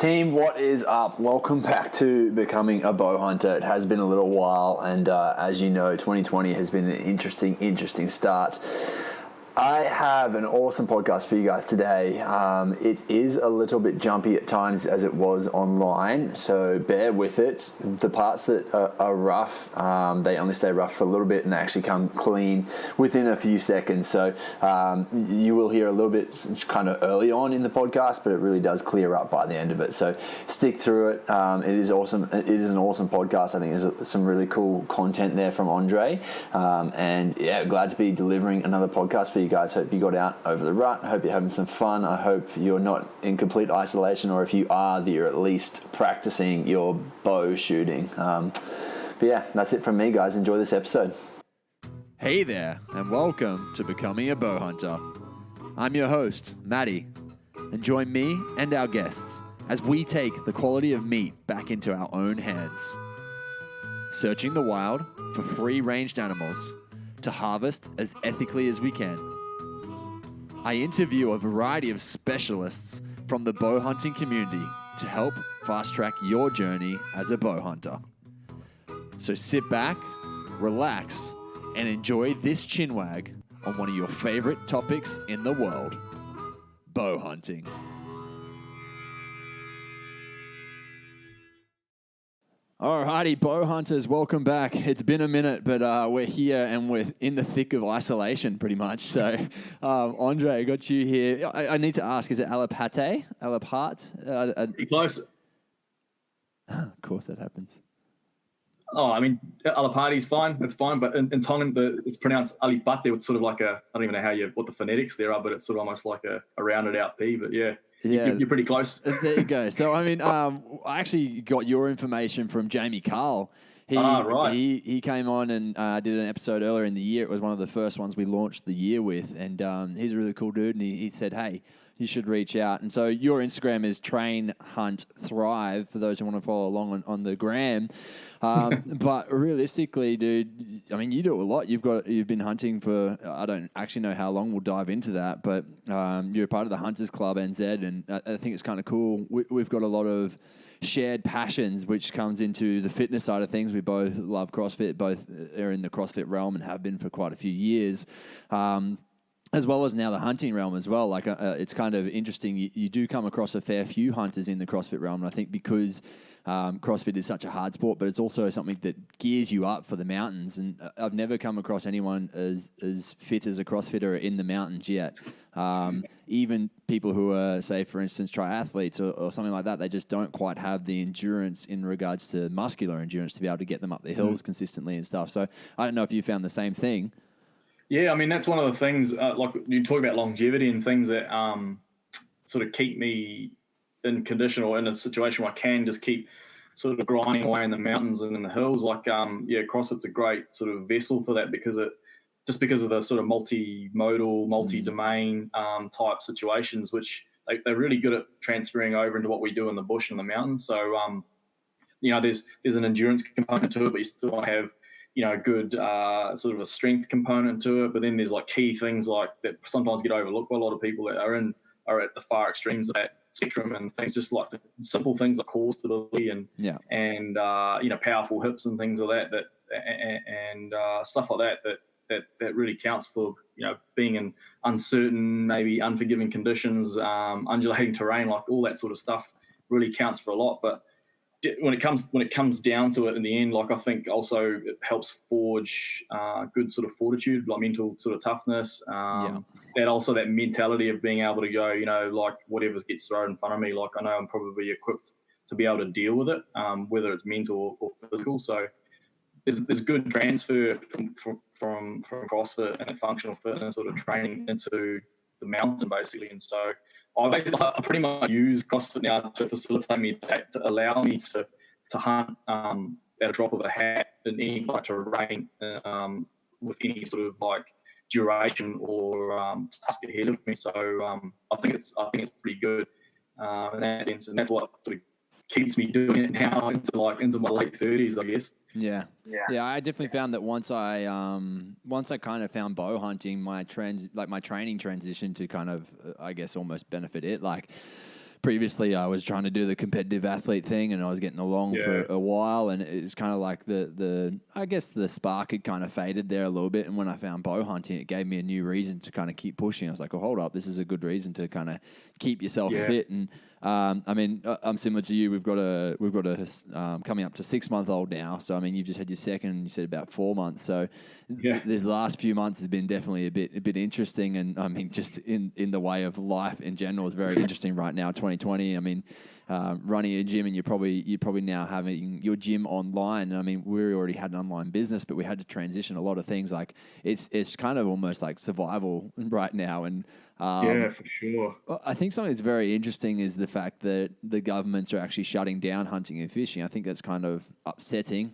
Team, what is up? Welcome back to Becoming a Bowhunter. It has been a little while, and as you know, 2020 has been an interesting start. I have an awesome podcast for you guys today. It is a little bit jumpy at times as it was online, so bear with it. The parts that are rough, they only stay rough for a little bit and they actually come clean within a few seconds. So you will hear a little bit kind of early on in the podcast, but it really does clear up by the end of it. So stick through it. It is awesome. It is an awesome podcast. I think there's some really cool content there from Andre. And yeah, glad to be delivering another podcast for you guys. Hope you got out over the rut. Hope you're having some fun. I hope you're not in complete isolation, or if you are, that you're at least practicing your bow shooting. But yeah, that's it from me, guys. Enjoy this episode. Hey there, and welcome to Becoming a Bowhunter. I'm your host, Maddie, and join me and our guests as we take the quality of meat back into our own hands, searching the wild for free-ranged animals to harvest as ethically as we can. I interview a variety of specialists from the bow hunting community to help fast-track your journey as a bow hunter. So sit back, relax, and enjoy this chinwag on one of your favorite topics in the world, bow hunting. Alrighty, bow hunters, welcome back. It's been a minute, but we're here and we're in the thick of isolation pretty much. So, Andre, I got you here. I need to ask, is it Alipate? Pretty close. Of course that happens. Oh, I mean, Alipate's fine. That's fine. But in Tongan, it's pronounced Alipate. It's sort of like I don't even know what the phonetics there are, but it's sort of almost like a rounded out P. But yeah. You're pretty close. There you go. So, I mean, I actually got your information from Jamie Carl. Right. He came on and did an episode earlier in the year. It was one of the first ones we launched the year with. And he's a really cool dude. And he said, hey, you should reach out. And so your Instagram is Train, Hunt, Thrive, for those who want to follow along on the gram. But realistically, dude, I mean, you do a lot. You've been hunting for, I don't actually know how long. We'll dive into that. But you're a part of the Hunters Club NZ, and I think it's kind of cool. We've got a lot of shared passions, which comes into the fitness side of things. We both love CrossFit, both are in the CrossFit realm and have been for quite a few years. As well as now the hunting realm as well. Like it's kind of interesting. You do come across a fair few hunters in the CrossFit realm. And I think because CrossFit is such a hard sport, but it's also something that gears you up for the mountains. And I've never come across anyone as fit as a CrossFitter in the mountains yet. Even people who are, say, for instance, triathletes or something like that, they just don't quite have the endurance in regards to muscular endurance to be able to get them up the hills consistently and stuff. So I don't know if you found the same thing. Yeah, I mean, that's one of the things, like you talk about longevity and things that sort of keep me in condition or in a situation where I can just keep sort of grinding away in the mountains and in the hills. Like, CrossFit's a great sort of vessel for that because of the sort of multimodal, multi-domain type situations, which they're really good at transferring over into what we do in the bush and the mountains. So, there's an endurance component to it, but you still want to have good sort of a strength component to it. But then there's like key things like that sometimes get overlooked by a lot of people that are at the far extremes of that spectrum, and things just like the simple things like core stability and powerful hips and things like that and stuff like that really counts for being in uncertain, maybe unforgiving conditions, undulating terrain, like all that sort of stuff really counts for a lot. But when it comes down to it in the end, like I think also it helps forge good sort of fortitude, like mental sort of toughness. That mentality of being able to go, like whatever gets thrown in front of me, like I know I'm probably equipped to be able to deal with it, whether it's mental or physical. So there's good transfer from CrossFit and functional fitness sort of training into the mountain basically. And so I pretty much use CrossFit now to facilitate me, to allow me to hunt at a drop of a hat in any like terrain with any sort of like duration or task ahead of me. So I think it's pretty good in that sense, and that's what sort of keeps me doing it now into my late 30s, I guess. Yeah. I definitely found that once I kind of found bow hunting, my training transition to kind of, I guess, almost benefit it. Like previously I was trying to do the competitive athlete thing, and I was getting along for a while, and it's kind of like I guess the spark had kind of faded there a little bit. And when I found bow hunting, it gave me a new reason to kind of keep pushing. I was like, oh, hold up, this is a good reason to kind of keep yourself fit. And I mean, I'm similar to you. We've got a coming up to 6-month-old now. So I mean, you've just had your second. You said about 4 months. So these last few months has been definitely a bit interesting. And I mean, just in the way of life in general is very interesting right now. 2020. I mean, running a gym, and you're probably now having your gym online. I mean, we already had an online business, but we had to transition a lot of things. Like it's kind of almost like survival right now. And for sure. I think something that's very interesting is the fact that the governments are actually shutting down hunting and fishing. I think that's kind of upsetting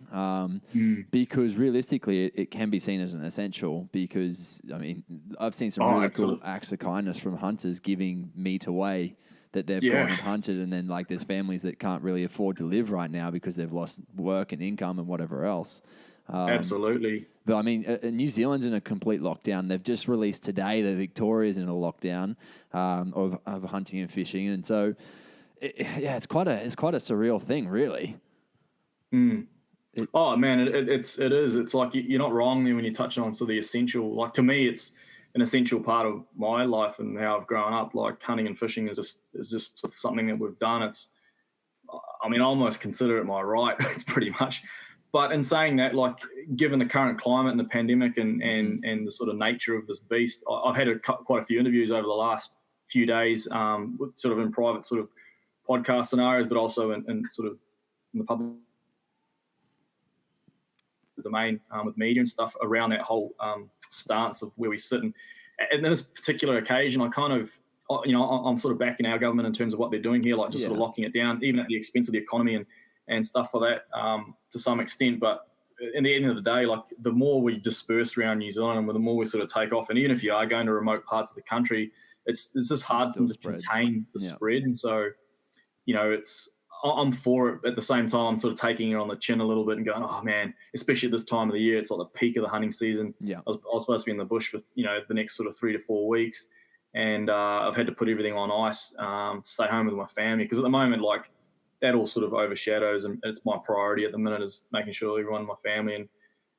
because realistically it can be seen as an essential, because, I mean, I've seen some really cool acts of kindness from hunters giving meat away that they've gone and hunted, and then like there's families that can't really afford to live right now because they've lost work and income and whatever else. Absolutely. But I mean, New Zealand's in a complete lockdown. They've just released today that Victoria's in a lockdown of hunting and fishing, and so it's quite a surreal thing, really. Oh man, it is. It's like you're not wrong there when you're touching on the essential. Like, to me, it's an essential part of my life and how I've grown up. Like, hunting and fishing is just something that we've done. I mean, I almost consider it my right, pretty much. But in saying that, like, given the current climate and the pandemic and the sort of nature of this beast, I've had quite a few interviews over the last few days, sort of in private sort of podcast scenarios, but also in sort of in the public domain with media and stuff around that whole stance of where we sit. And in this particular occasion, I kind of, I'm sort of backing our government in terms of what they're doing here, like just sort of locking it down, even at the expense of the economy and stuff like that to some extent. But in the end of the day, like, the more we disperse around New Zealand and the more we sort of take off, and even if you are going to remote parts of the country, it's just hard to contain the spread. And so, I'm for it. At the same time, I'm sort of taking it on the chin a little bit and going, oh man, especially at this time of the year, it's like the peak of the hunting season. I was supposed to be in the bush for the next sort of 3 to 4 weeks, and I've had to put everything on ice, stay home with my family, because at the moment, like, that all sort of overshadows, and it's my priority at the minute is making sure everyone in my family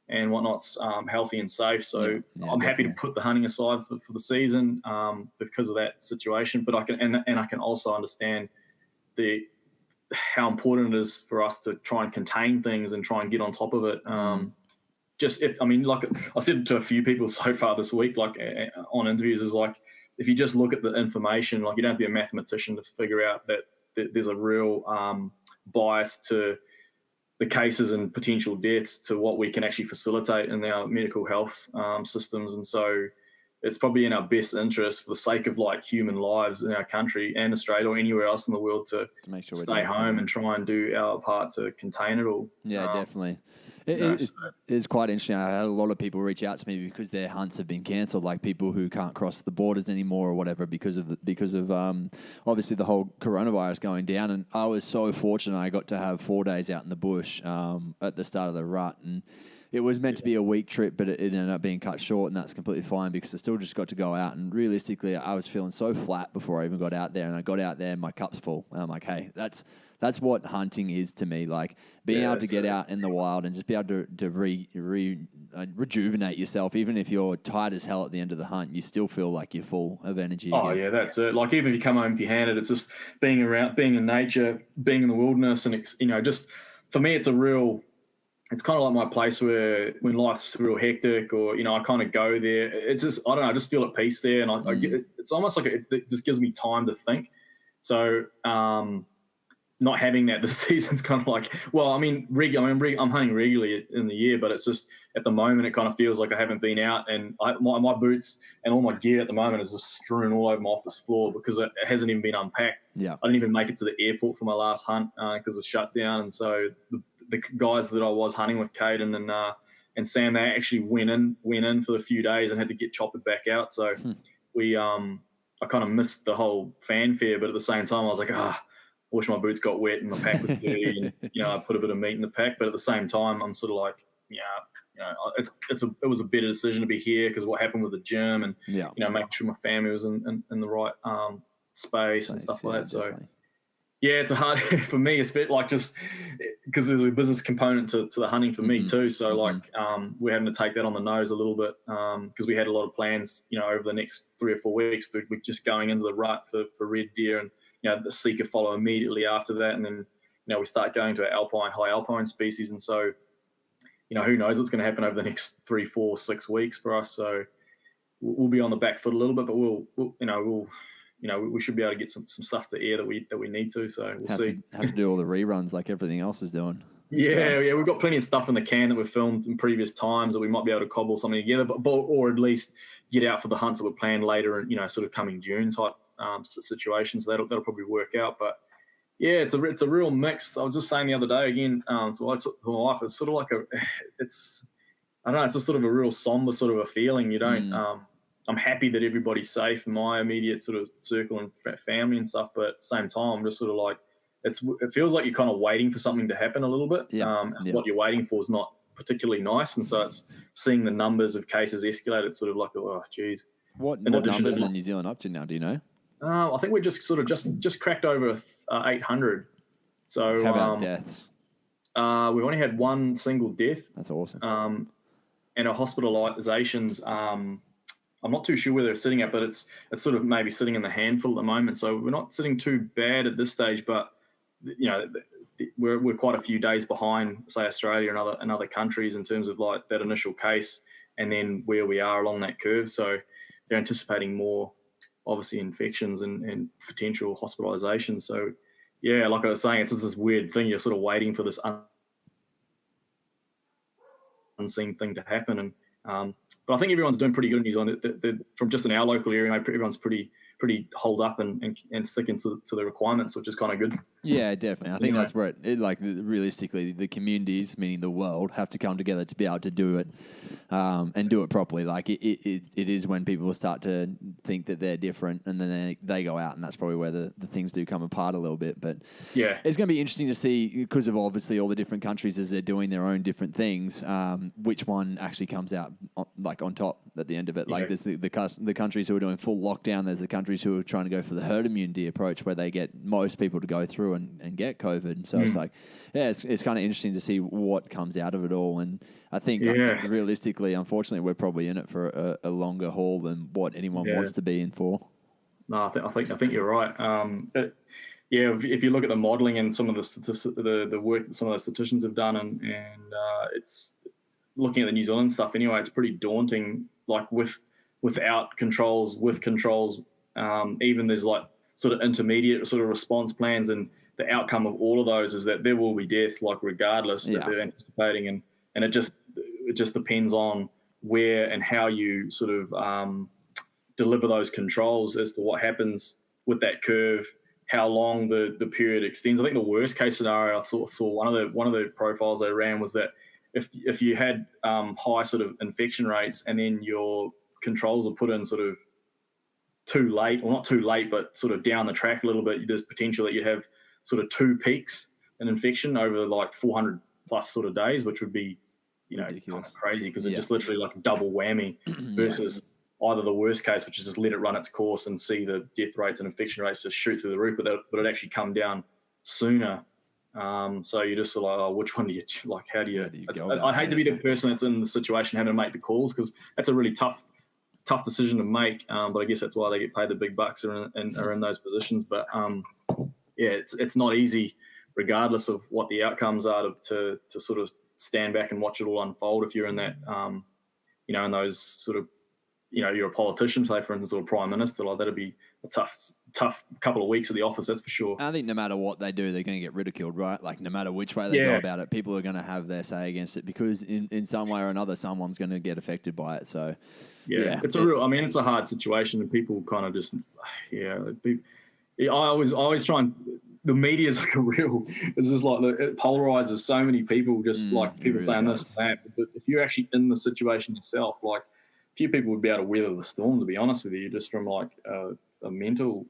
and whatnot's healthy and safe. So I'm happy to put the hunting aside for the season because of that situation. But I can also understand how important it is for us to try and contain things and try and get on top of it. Like I said to a few people so far this week, like on interviews, is like, if you just look at the information, like, you don't have to be a mathematician to figure out that there's a real bias to the cases and potential deaths to what we can actually facilitate in our medical health systems. And so it's probably in our best interest, for the sake of like human lives in our country and Australia or anywhere else in the world, to make sure stay home and try and do our part to contain it all. Yeah, definitely. It's quite interesting. I had a lot of people reach out to me because their hunts have been cancelled, like people who can't cross the borders anymore or whatever because of obviously the whole coronavirus going down. And I was so fortunate I got to have 4 days out in the bush at the start of the rut, and it was meant to be a week trip, but it ended up being cut short, and that's completely fine because I still just got to go out. And realistically, I was feeling so flat before I even got out there, and I got out there and my cup's full. And I'm like, hey, that's what hunting is to me. Like, being able to get out in the wild and just be able to rejuvenate yourself. Even if you're tired as hell at the end of the hunt, you still feel like you're full of energy again. Oh yeah, that's it. Like, even if you come home empty-handed, it's just being in nature, being in the wilderness, and just for me, it's kind of like my place where when life's real hectic, or I kind of go there. It's just, I don't know, I just feel at peace there, and I get, it's almost like it just gives me time to think. So not having that this season's kind of like, well, I mean, I'm hunting regularly in the year, but it's just at the moment it kind of feels like I haven't been out, and my boots and all my gear at the moment is just strewn all over my office floor because it hasn't even been unpacked. Yeah, I didn't even make it to the airport for my last hunt because it's shut down, and so the guys that I was hunting with, Caden and Sam, they actually went in for a few days and had to get choppered back out. So I kind of missed the whole fanfare, but at the same time I was like, I wish my boots got wet and my pack was dirty, and I put a bit of meat in the pack. But at the same time, I'm sort of like, it was a better decision to be here because of what happened with the gym, and making sure my family was in the right space and stuff like that. So Yeah, it's a hard for me, especially like just because there's a business component to the hunting for me too. So we're having to take that on the nose a little bit because we had a lot of plans, over the next 3 or 4 weeks. We're just going into the rut for red deer, and the seeker follow immediately after that, and then we start going to our high alpine species, and so who knows what's going to happen over the next 3, 4, 6 weeks for us. So we'll be on the back foot a little bit, but we should be able to get some stuff to air that we need to. So we'll see. Have to do all the reruns like everything else is doing. Yeah, we've got plenty of stuff in the can that we've filmed in previous times that we might be able to cobble something together, or at least get out for the hunts that we're planned later, and sort of coming June type situations. So that'll probably work out. But yeah, it's a real mix. I was just saying the other day again to my wife, it's sort of like it's a sort of a real somber sort of a feeling. You don't. I'm happy that everybody's safe in my immediate sort of circle and family and stuff, but at the same time, I'm just sort of like, it feels like you're kind of waiting for something to happen a little bit. What you're waiting for is not particularly nice, and so it's seeing the numbers of cases escalate. It's sort of like, oh, geez. What numbers are New Zealand up to now? Do you know? I think we're just sort of just cracked over 800. So how about deaths? We've only had one single death. That's awesome. And our hospitalizations. I'm not too sure where they're sitting at, but it's sort of maybe sitting in the handful at the moment. So we're not sitting too bad at this stage, but we're quite a few days behind, say, Australia and other countries in terms of like that initial case, and then where we are along that curve. So they're anticipating more, obviously, infections and potential hospitalizations. So yeah, like I was saying, it's just this weird thing. You're sort of waiting for this unseen thing to happen, and but I think everyone's doing pretty good in New Zealand. From just in our local area, everyone's pretty holed up and sticking to the requirements, which is kind of good. Yeah, definitely. I think that's where realistically, the communities, meaning the world, have to come together to be able to do it and do it properly. Like it is when people start to think that they're different, and then they go out, and that's probably where the things do come apart a little bit. But yeah, it's going to be interesting to see, because of obviously all the different countries as they're doing their own different things, which one actually comes out on top at the end of it. Like there's the countries who are doing full lockdown. There's the countries who are trying to go for the herd immunity approach, where they get most people to go through and get COVID. And so it's like, yeah, it's kind of interesting to see what comes out of it all. And I think realistically, unfortunately, we're probably in it for a longer haul than what anyone wants to be in for. No, I think you're right. If you look at the modelling and some of the work that some of the statisticians have done, and it's looking at the New Zealand stuff anyway, it's pretty daunting. Like without controls, with controls, even there's like sort of intermediate sort of response plans, and the outcome of all of those is that there will be deaths, like regardless that they're anticipating, and it just depends on where and how you sort of deliver those controls as to what happens with that curve, how long the period extends. I think the worst case scenario I saw one of the profiles they ran was that if you had high sort of infection rates, and then your controls are put in sort of too late, or not too late, but sort of down the track a little bit, there's potential that you'd have sort of 2 peaks in infection over like 400 plus sort of days, which would be, kind of crazy, because it's just literally like a double whammy versus either the worst case, which is just let it run its course and see the death rates and infection rates just shoot through the roof, but it actually come down sooner. So you're just sort of like, which one do you like? How do you go? I'd hate to be the person that's in the situation having to make the calls, because that's a really tough decision to make. But I guess that's why they get paid the big bucks and are in those positions. But it's not easy, regardless of what the outcomes are, to sort of stand back and watch it all unfold. If you're in that, in those sort of, you're a politician, say for instance, or a prime minister, like that'd be a tough couple of weeks at the office, that's for sure. I think no matter what they do, they're going to get ridiculed, right? Like no matter which way they go about it, people are going to have their say against it, because in some way or another, someone's going to get affected by it. So it's a hard situation, and people kind of just, I always try and, the media is like it's just like, it polarizes so many people, just like people really saying this and that. But if you're actually in the situation yourself, like few people would be able to weather the storm, to be honest with you, just from like a mental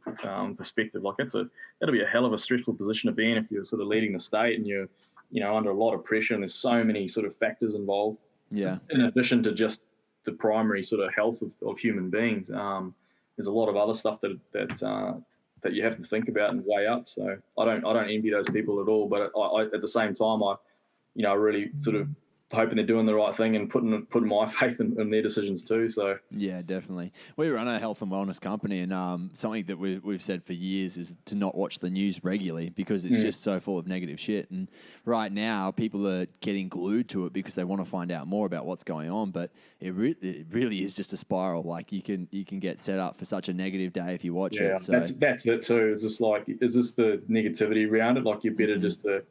perspective. Like that'll be a hell of a stressful position to be in if you're sort of leading the state and you're, under a lot of pressure, and there's so many sort of factors involved. Yeah. In addition to just the primary sort of health of human beings, there's a lot of other stuff that that you have to think about and weigh up. So I don't envy those people at all. But I at the same time, I really sort of hoping they're doing the right thing and putting my faith in their decisions too. So yeah, definitely. We run a health and wellness company, and something that we've said for years is to not watch the news regularly because it's just so full of negative shit. And right now, people are getting glued to it because they want to find out more about what's going on. But it really is just a spiral. Like you can get set up for such a negative day if you watch it. So that's it too. It's just like, is this the negativity around it? Like, you're better just to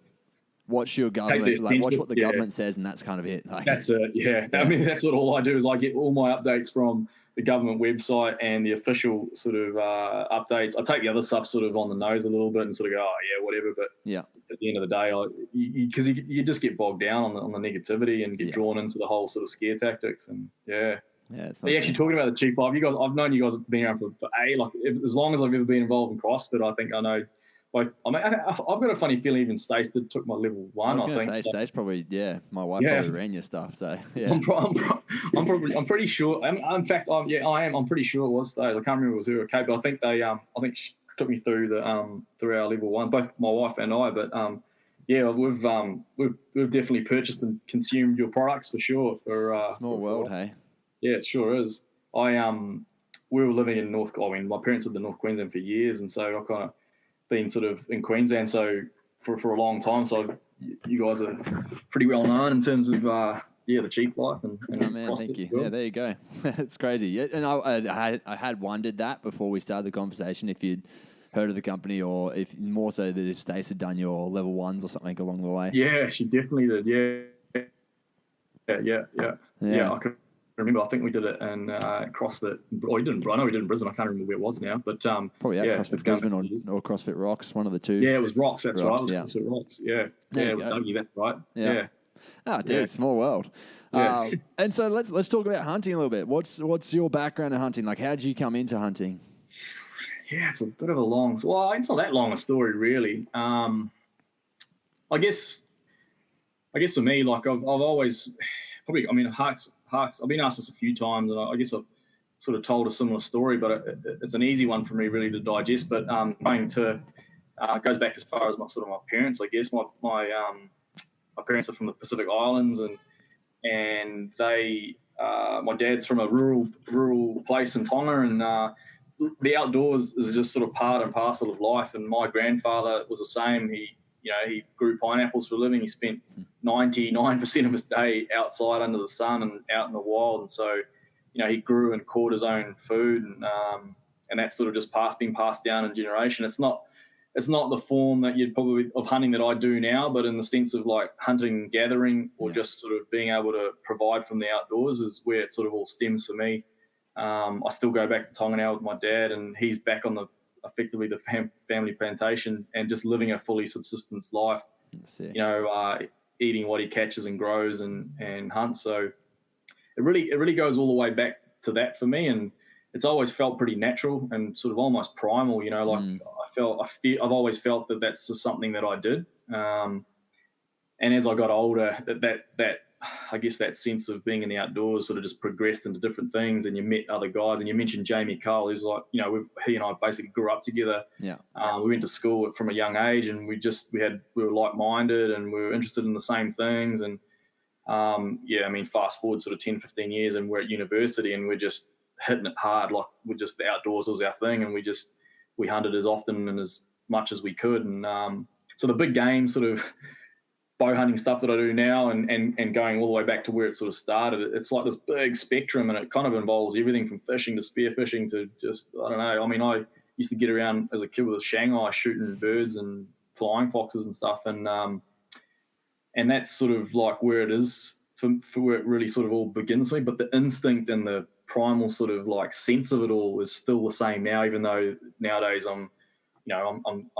watch your government, like watch what the government says, and that's kind of it. Like, that's it. Yeah. I mean, that's what all I do is I get all my updates from the government website and the official sort of updates. I take the other stuff sort of on the nose a little bit and sort of go, oh yeah, whatever. But at the end of the day, because you just get bogged down on the negativity and get drawn into the whole sort of scare tactics. And it's not actually talking about the cheap life. You guys, I've known you guys have been around for as long as I've ever been involved in CrossFit. I think I know. Like, I mean, I've got a funny feeling even Stace took my level 1. I was going to say, Stace probably, my wife probably ran your stuff. So, yeah. I'm pretty sure. In fact, I am. I'm pretty sure it was Stace. I can't remember if it was her or Kate, but I think they, I think she took me through through our level 1, both my wife and I. But we've definitely purchased and consumed your products for sure. Small world, hey. Yeah, it sure is. We were living in my parents lived in North Queensland for years, and so I kind of been sort of in Queensland for a long time. So you guys are pretty well known in terms of the cheap life and man, thank you. Yeah, there you go. It's crazy. Yeah, and I had wondered that before we started the conversation if you'd heard of the company or if more so that if Stace had done your level 1s or something along the way. Yeah, she definitely did. Yeah. I can remember. I think we did it in CrossFit. Oh, you didn't. I know we did it in Brisbane. I can't remember where it was now, but probably CrossFit Brisbane or CrossFit Rocks, one of the two. Yeah, it was Rocks. That's Rocks, right. It was CrossFit Rocks. Yeah, Dougie, that's right. Yeah. Oh, dude, small world. Yeah. And so let's talk about hunting a little bit. What's your background in hunting? Like, how did you come into hunting? Yeah, it's a bit of a long. Well, it's not that long a story, really. I guess for me, like I've always probably. I mean, Hawks. I've been asked this a few times, and I guess I've sort of told a similar story, but it's an easy one for me really to digest. But going to goes back as far as my parents. I guess my parents are from the Pacific Islands, and they my dad's from a rural place in Tonga, and the outdoors is just sort of part and parcel of life. And my grandfather was the same. He grew pineapples for a living. He spent 99% of his day outside under the sun and out in the wild. And so, he grew and caught his own food, and that's sort of just been passed down in generation. It's not the form that you'd probably of hunting that I do now, but in the sense of like hunting and gathering or just sort of being able to provide from the outdoors is where it sort of all stems for me. I still go back to Tonga now with my dad, and he's back on effectively the family plantation and just living a fully subsistence life, eating what he catches and grows and hunts. So it really goes all the way back to that for me. And it's always felt pretty natural and sort of almost primal, I've always felt that that's just something that I did. And as I got older, that I guess that sense of being in the outdoors sort of just progressed into different things, and you met other guys. And you mentioned Jamie Cole, who's like, he and I basically grew up together. Yeah. We went to school from a young age, and we were like-minded, and we were interested in the same things. And fast forward sort of 10, 15 years, and we're at university, and we're just hitting it hard. Like, the outdoors was our thing, and we hunted as often and as much as we could. And so the big game sort of bow hunting stuff that I do now and going all the way back to where it sort of started, it's like this big spectrum, and it kind of involves everything from fishing to spearfishing to just, I don't know. I mean, I used to get around as a kid with a Shanghai shooting birds and flying foxes and stuff. And that's sort of like where it is for where it really sort of all begins for me. But the instinct and the primal sort of like sense of it all is still the same now, even though nowadays I'm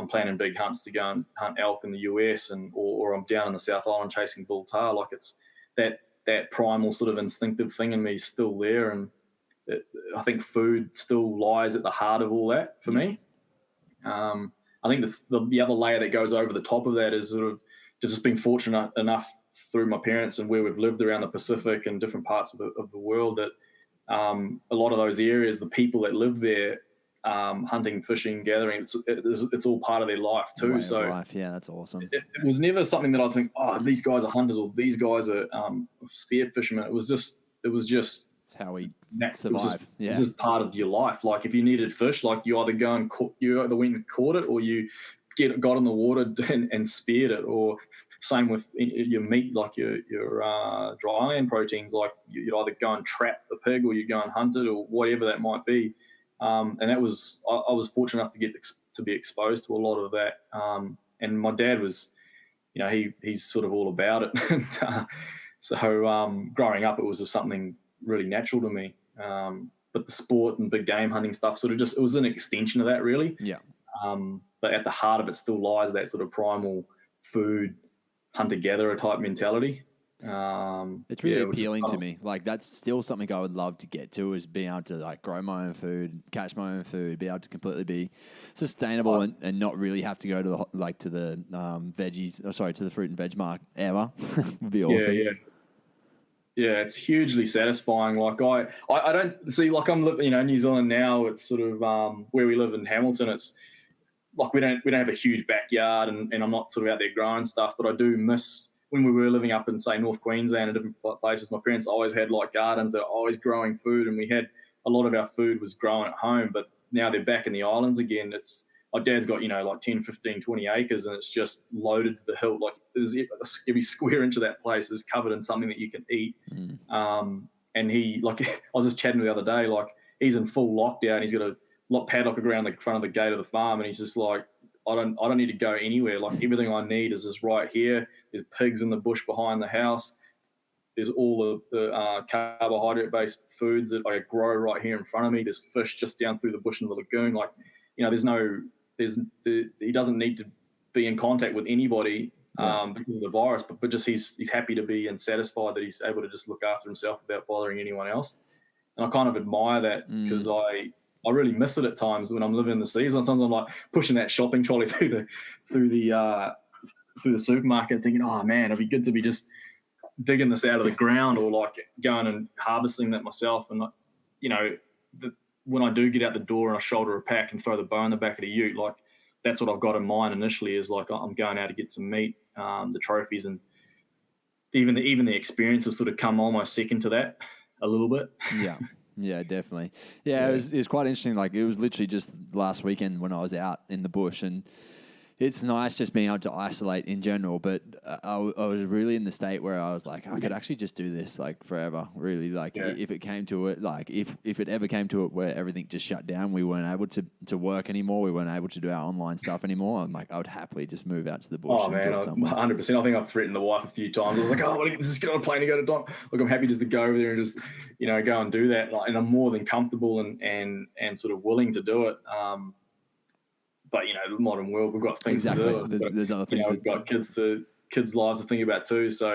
planning big hunts to go and hunt elk in the US or I'm down in the South Island chasing bull tail. Like, it's that primal sort of instinctive thing in me is still there. And I think food still lies at the heart of all that for me. I think the other layer that goes over the top of that is sort of just being fortunate enough through my parents and where we've lived around the Pacific and different parts of the world that a lot of those areas, the people that live there hunting, fishing, gathering. It's all part of their life too. Way of So life. Yeah, that's awesome. it was never something that I think, oh, these guys are hunters or these guys are spear fishermen. It was just It's how we survive. It was just part of your life. Like if you needed fish, like you either went and caught it, or you got in the water and speared it. Or same with your meat, like your dry land proteins. Like you'd either go and trap the pig, or you go and hunt it, or whatever that might be. And that was I was fortunate enough to be exposed to a lot of that. And my dad was, he's sort of all about it. So growing up, it was just something really natural to me. But the sport and big game hunting stuff it was an extension of that, really. Yeah. But at the heart of it still lies that sort of primal food hunter-gatherer type mentality. It's really appealing to me. Like that's still something I would love to get to, is being able to like grow my own food, catch my own food, be able to completely be sustainable and not really have to go to the to the fruit and veg market ever. Would be awesome. Yeah, it's hugely satisfying. Like I don't see, like I'm living, New Zealand now. It's sort of where we live in Hamilton. It's like we don't have a huge backyard, and I'm not sort of out there growing stuff. But I do miss when we were living up in, say, North Queensland and different places. My parents always had like gardens. They're always growing food, and we had a lot of our food was grown at home. But now they're back in the islands again. My dad's got, like 10, 15, 20 acres, and it's just loaded to the hilt. Like every square inch of that place is covered in something that you can eat. And he, like, I was just chatting the other day, like he's in full lockdown. He's got a padlock around the front of the gate of the farm, and he's just like, I don't need to go anywhere. Like everything I need is just right here. There's pigs in the bush behind the house. There's all the carbohydrate-based foods that I grow right here in front of me. There's fish just down through the bush in the lagoon. Like, he doesn't need to be in contact with anybody because of the virus, but just he's happy to be and satisfied that he's able to just look after himself without bothering anyone else. And I kind of admire that because I really miss it at times when I'm living in the season. Sometimes I'm like pushing that shopping trolley through the supermarket, thinking, oh man, it'd be good to be just digging this out of the ground, or like going and harvesting that myself. And when I do get out the door and I shoulder a pack and throw the bow in the back of the ute, like that's what I've got in mind initially, is like I'm going out to get some meat, the trophies, and even the experiences sort of come almost second to that a little bit. Yeah, definitely. Yeah, it was quite interesting. Like it was literally just last weekend when I was out in the bush, and it's nice just being able to isolate in general. But I was really in the state where I was like, I could actually just do this like forever. Really, like if it came to it, like if it ever came to it where everything just shut down, we weren't able to work anymore. We weren't able to do our online stuff anymore. I'm like, I would happily just move out to the bush. Oh man, 100%. I think I've threatened the wife a few times. I was like, oh, I want to just get on a plane and go to Don. Look, I'm happy just to go over there and just go and do that. Like, and I'm more than comfortable and sort of willing to do it. But the modern world, we've got things to do. There's other things. We've got kids' lives to think about too. So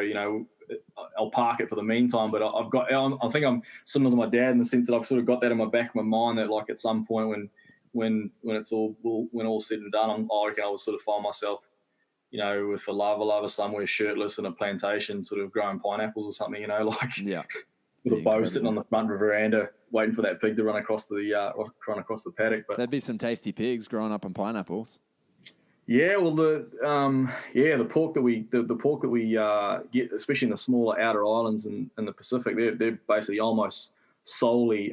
I'll park it for the meantime. But I think I'm similar to my dad in the sense that I've sort of got that in my back of my mind that like at some point when it's all said and done, I reckon I will sort of find myself, with a lava somewhere, shirtless in a plantation, sort of growing pineapples or something. With a bow sitting on the front of a veranda, waiting for that pig to run across the paddock. But there'd be some tasty pigs growing up on pineapples. Yeah, well, the pork that we get, especially in the smaller outer islands in the Pacific, they're basically almost solely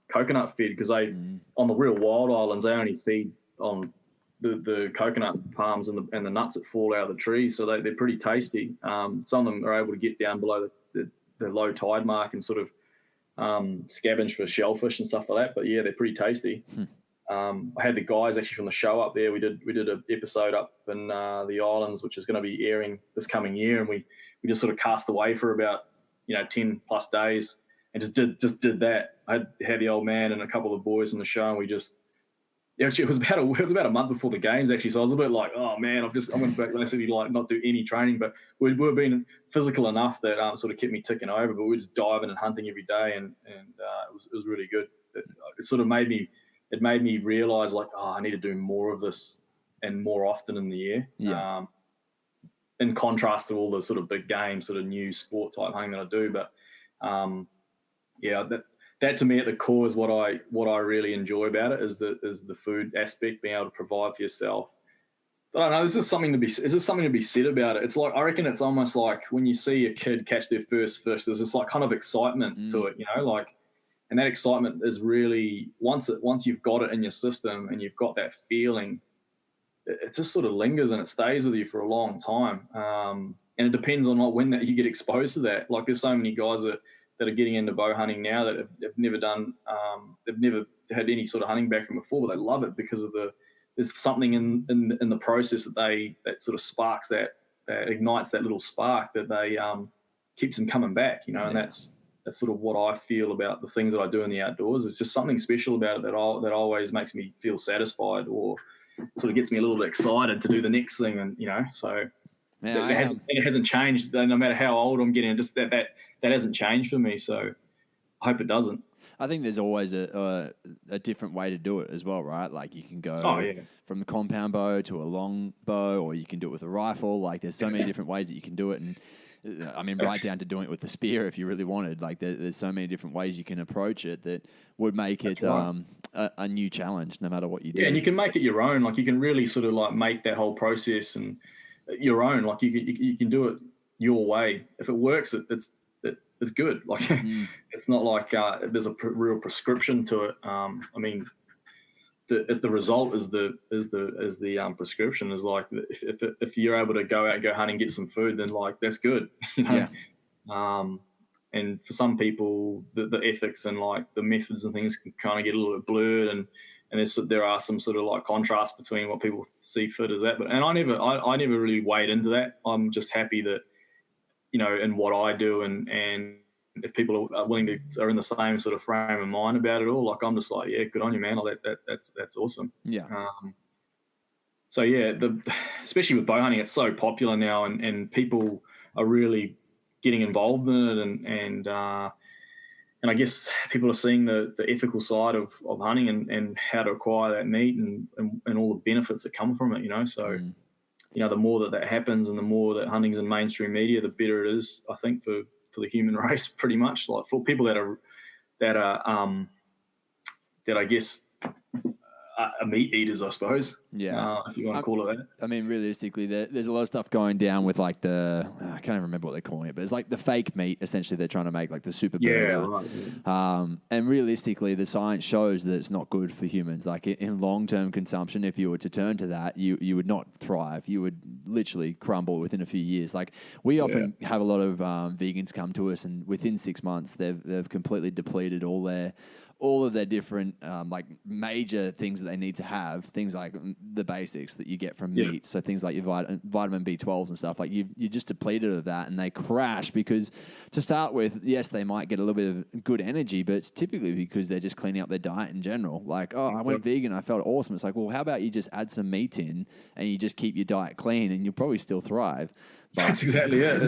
coconut fed, because on the real wild islands they only feed on the coconut palms and the nuts that fall out of the trees, so they're pretty tasty. Some of them are able to get down below the low tide mark and sort of scavenge for shellfish and stuff like that. But yeah, they're pretty tasty. I had the guys actually from the show up there. We did an episode up in the islands, which is going to be airing this coming year, and we just sort of cast away for about 10 plus days and just did that. I had the old man and a couple of the boys from the show, and we just actually it was about a month before the games actually, so I was a bit like, oh man, I'm going to basically like not do any training, but we were being physical enough that sort of kept me ticking over. But we were just diving and hunting every day, and it was really good. It sort of made me realize like, oh, I need to do more of this and more often in the year. Yeah. In contrast to all the sort of big game, sort of new sport type hunting that I do, but that to me at the core is what I really enjoy about it, is the food aspect, being able to provide for yourself. But I don't know, there's just something to be said about it. It's like, I reckon it's almost like when you see a kid catch their first fish, there's this like kind of excitement to it, like, and that excitement is really, once you've got it in your system and you've got that feeling, it just sort of lingers and it stays with you for a long time. And it depends on like when that you get exposed to that. Like, there's so many guys that are getting into bow hunting now that have never done, they've never had any sort of hunting background before, but they love it because of there's something in the process that sort of sparks that ignites that little spark that they keeps them coming back, and that's sort of what I feel about the things that I do in the outdoors. It's just something special about it that always makes me feel satisfied, or sort of gets me a little bit excited to do the next thing, and so it hasn't changed. No matter how old I'm getting, just that hasn't changed for me. So I hope it doesn't. I think there's always a different way to do it as well, right? Like, you can go from the compound bow to a long bow, or you can do it with a rifle. Like, there's so many different ways that you can do it. And I mean, right down to doing it with the spear if you really wanted. Like, there's so many different ways you can approach it that would make it a new challenge no matter what you do. Yeah, and you can make it your own. Like, you can really sort of like make that whole process and your own. Like, you can do it your way. If it works, it's good. Like, it's not like there's a real prescription to it. I mean, the result is the prescription. Is like, if you're able to go out and go hunting, get some food, then like that's good. Yeah. And for some people, the ethics and like the methods and things can kind of get a little bit blurred, and there are some sort of like contrast between what people see fit as that. And I never really wade into that. I'm just happy that, in what I do, and if people are willing to, are in the same sort of frame of mind about it all, like, I'm just like, yeah, good on you, man. Like, that's awesome. Yeah. So yeah, especially with bow hunting, it's so popular now, and people are really getting involved in it, and I guess people are seeing the ethical side of hunting and how to acquire that meat and all the benefits that come from it. So. The more that happens, and the more that hunting's in mainstream media, the better it is, I think, for the human race, pretty much. Like, for people that I guess are meat eaters, I suppose. Yeah. If you want to call it that. I mean, realistically, there's a lot of stuff going down with like I can't even remember what they're calling it, but it's like the fake meat, essentially. They're trying to make like the super burger. Right. Yeah. And realistically, the science shows that it's not good for humans. Like, in long-term consumption, if you were to turn to that, you would not thrive. You would literally crumble within a few years. Like, we often have a lot of vegans come to us, and within 6 months, they've completely depleted all of their different like major things that they need to have, things like the basics that you get from meat. So things like your vitamin B12s and stuff, like you just depleted of that, and they crash because, to start with, yes, they might get a little bit of good energy, but it's typically because they're just cleaning up their diet in general. Like, I went vegan, I felt awesome. It's like, well, how about you just add some meat in and you just keep your diet clean, and you'll probably still thrive. That's exactly it.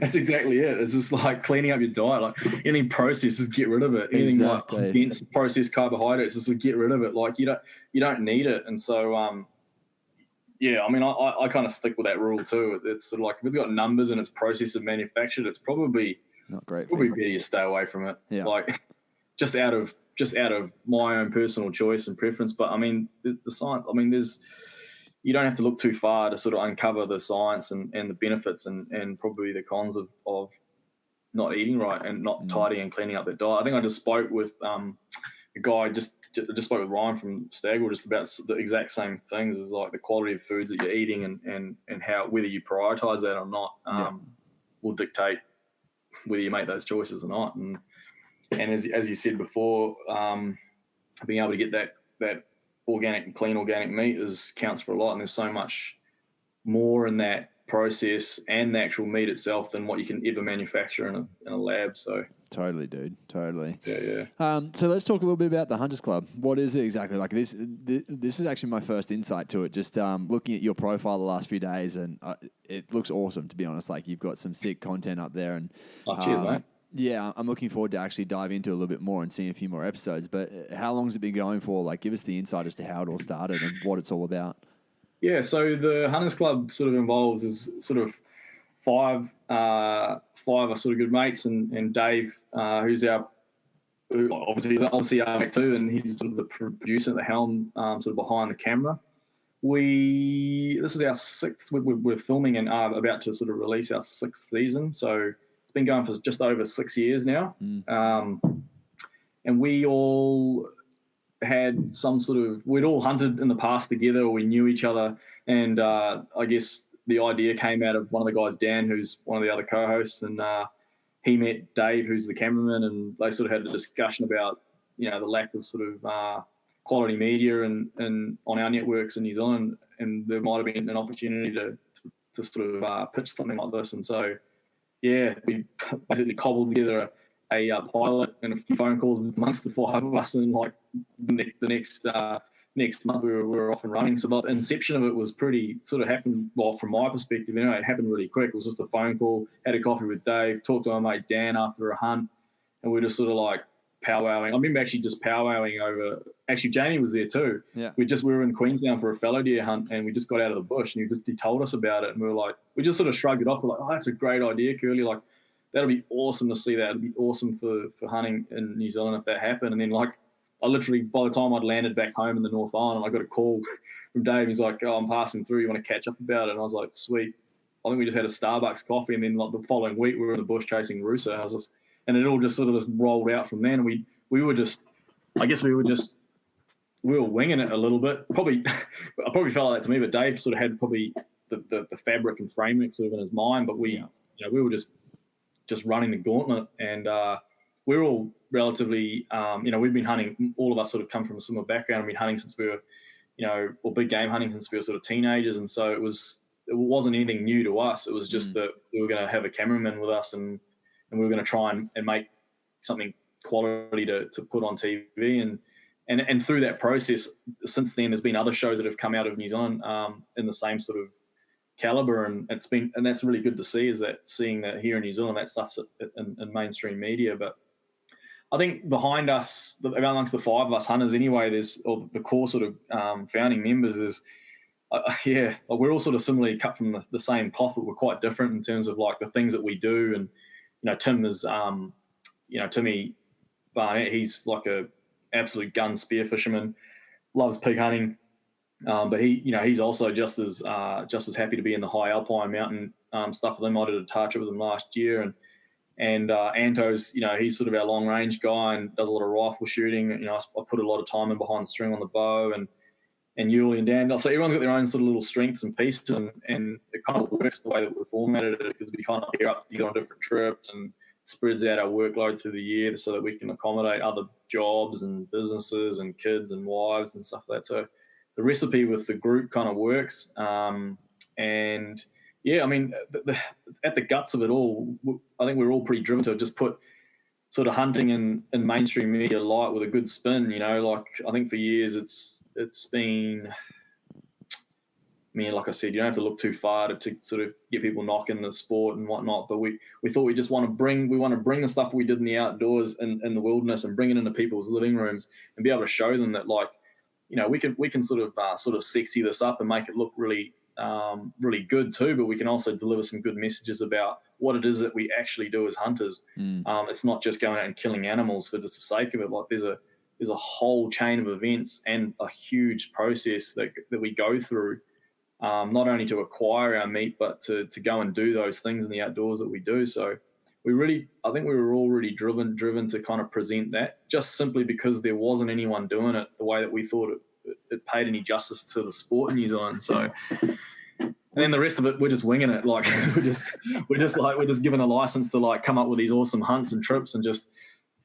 That's exactly it. It's just like cleaning up your diet. Like, any process, just get rid of it. Anything like condensed processed carbohydrates, just get rid of it. Like, you don't need it. And so, I mean, I kind of stick with that rule too. It's sort of like, if it's got numbers and it's processed and manufactured, it's probably not great. Probably better you stay away from it. Yeah. Like, just out of my own personal choice and preference. But I mean, the science. I mean, you don't have to look too far to sort of uncover the science and the benefits and probably the cons of not eating right and not tidying and cleaning up their diet. I think I just spoke with a guy, just spoke with Ryan from Stagwell, just about the exact same things, as like the quality of foods that you're eating and how, whether you prioritize that or not, will dictate whether you make those choices or not. And as you said before, being able to get that organic and clean organic meat counts for a lot, and there's so much more in that process and the actual meat itself than what you can ever manufacture in a lab. So totally, dude, totally. Yeah. So let's talk a little bit about the Hunters Club. What is it exactly? Like, this is actually my first insight to it. Just looking at your profile the last few days, and it looks awesome, to be honest. Like, you've got some sick content up there, and cheers, mate. Yeah, I'm looking forward to actually dive into it a little bit more and seeing a few more episodes. But how long has it been going for? Like, give us the insight as to how it all started and what it's all about. Yeah, so the Hunters Club sort of involves is sort of five are sort of good mates, and Dave, who's our who obviously back too, and he's sort of the producer at the helm, sort of behind the camera. This is our sixth. We're filming and are about to sort of release our sixth season. So it's been going for just over 6 years now. And we all had some sort of, we'd all hunted in the past together, or we knew each other. And I guess the idea came out of one of the guys, Dan, who's one of the other co-hosts, and he met Dave, who's the cameraman, and they sort of had a discussion about, the lack of sort of quality media and on our networks in New Zealand, and there might have been an opportunity to sort of pitch something like this. And so, yeah, we basically cobbled together a pilot and a few phone calls amongst the 5 of us, and like the next month we were off and running. So the inception of it was pretty sort of happened, well, from my perspective, it happened really quick. It was just a phone call, had a coffee with Dave, talked to my mate Dan after a hunt, and we were just sort of like powwowing. I remember actually just powwowing over. Actually, Jamie was there too. Yeah. We were in Queenstown for a fallow deer hunt, and we just got out of the bush, and he told us about it, and we just sort of shrugged it off. We're like, oh, that's a great idea, Curly. Like, that'll be awesome to see that. It'd be awesome for hunting in New Zealand if that happened. And then, like, I literally, by the time I'd landed back home in the North Island, I got a call from Dave. He's like, oh, I'm passing through. You want to catch up about it? And I was like, sweet. I think we just had a Starbucks coffee, and then like the following week we were in the bush chasing Rusa. And it all just sort of just rolled out from then. And we were winging it a little bit. I probably felt like that to me, but Dave sort of had probably the fabric and framework sort of in his mind. But we were just running the gauntlet, and we're all relatively, we've been hunting. All of us sort of come from a similar background. We've been hunting since we were, or big game hunting since we were sort of teenagers, and so it wasn't anything new to us. It was just that we were going to have a cameraman with us, and we were going to try and make something quality to put on TV, and through that process, since then, there's been other shows that have come out of New Zealand in the same sort of caliber, and that's really good to see. Is that seeing that here in New Zealand, that stuff's in mainstream media. But I think behind us, amongst the 5 of us hunters anyway, the core sort of founding members is, we're all sort of similarly cut from the same cloth, but we're quite different in terms of like the things that we do. And Tim is, Timmy Barnett, he's like a absolute gun spear fisherman, loves pig hunting. But he's also just as happy to be in the high alpine mountain stuff with them. I did a touch with them last year, and Anto's, he's sort of our long range guy and does a lot of rifle shooting. I put a lot of time in behind the string on the bow, and Yuli and Dan. So everyone's got their own sort of little strengths and pieces, and it kind of works the way that we're formatted it, because we kind of pair up to go on different trips and spreads out our workload through the year so that we can accommodate other jobs and businesses and kids and wives and stuff like that. So the recipe with the group kind of works. And yeah, I mean, at the guts of it all, I think we're all pretty driven to just put sort of hunting in mainstream media light with a good spin. Like I think for years it's been, I mean, like I said, you don't have to look too far to sort of get people knocking the sport and whatnot. But we thought we want to bring the stuff we did in the outdoors and in the wilderness and bring it into people's living rooms and be able to show them that, like, we can sort of sexy this up and make it look really really good too. But we can also deliver some good messages about what it is that we actually do as hunters. It's not just going out and killing animals for just the sake of it. Like there's a whole chain of events and a huge process that we go through. Not only to acquire our meat, but to go and do those things in the outdoors that we do. So I think we were all really driven to kind of present that, just simply because there wasn't anyone doing it the way that we thought it paid any justice to the sport in New Zealand. So, and then the rest of it, we're just winging it. Like we're just given a license to like come up with these awesome hunts and trips and just,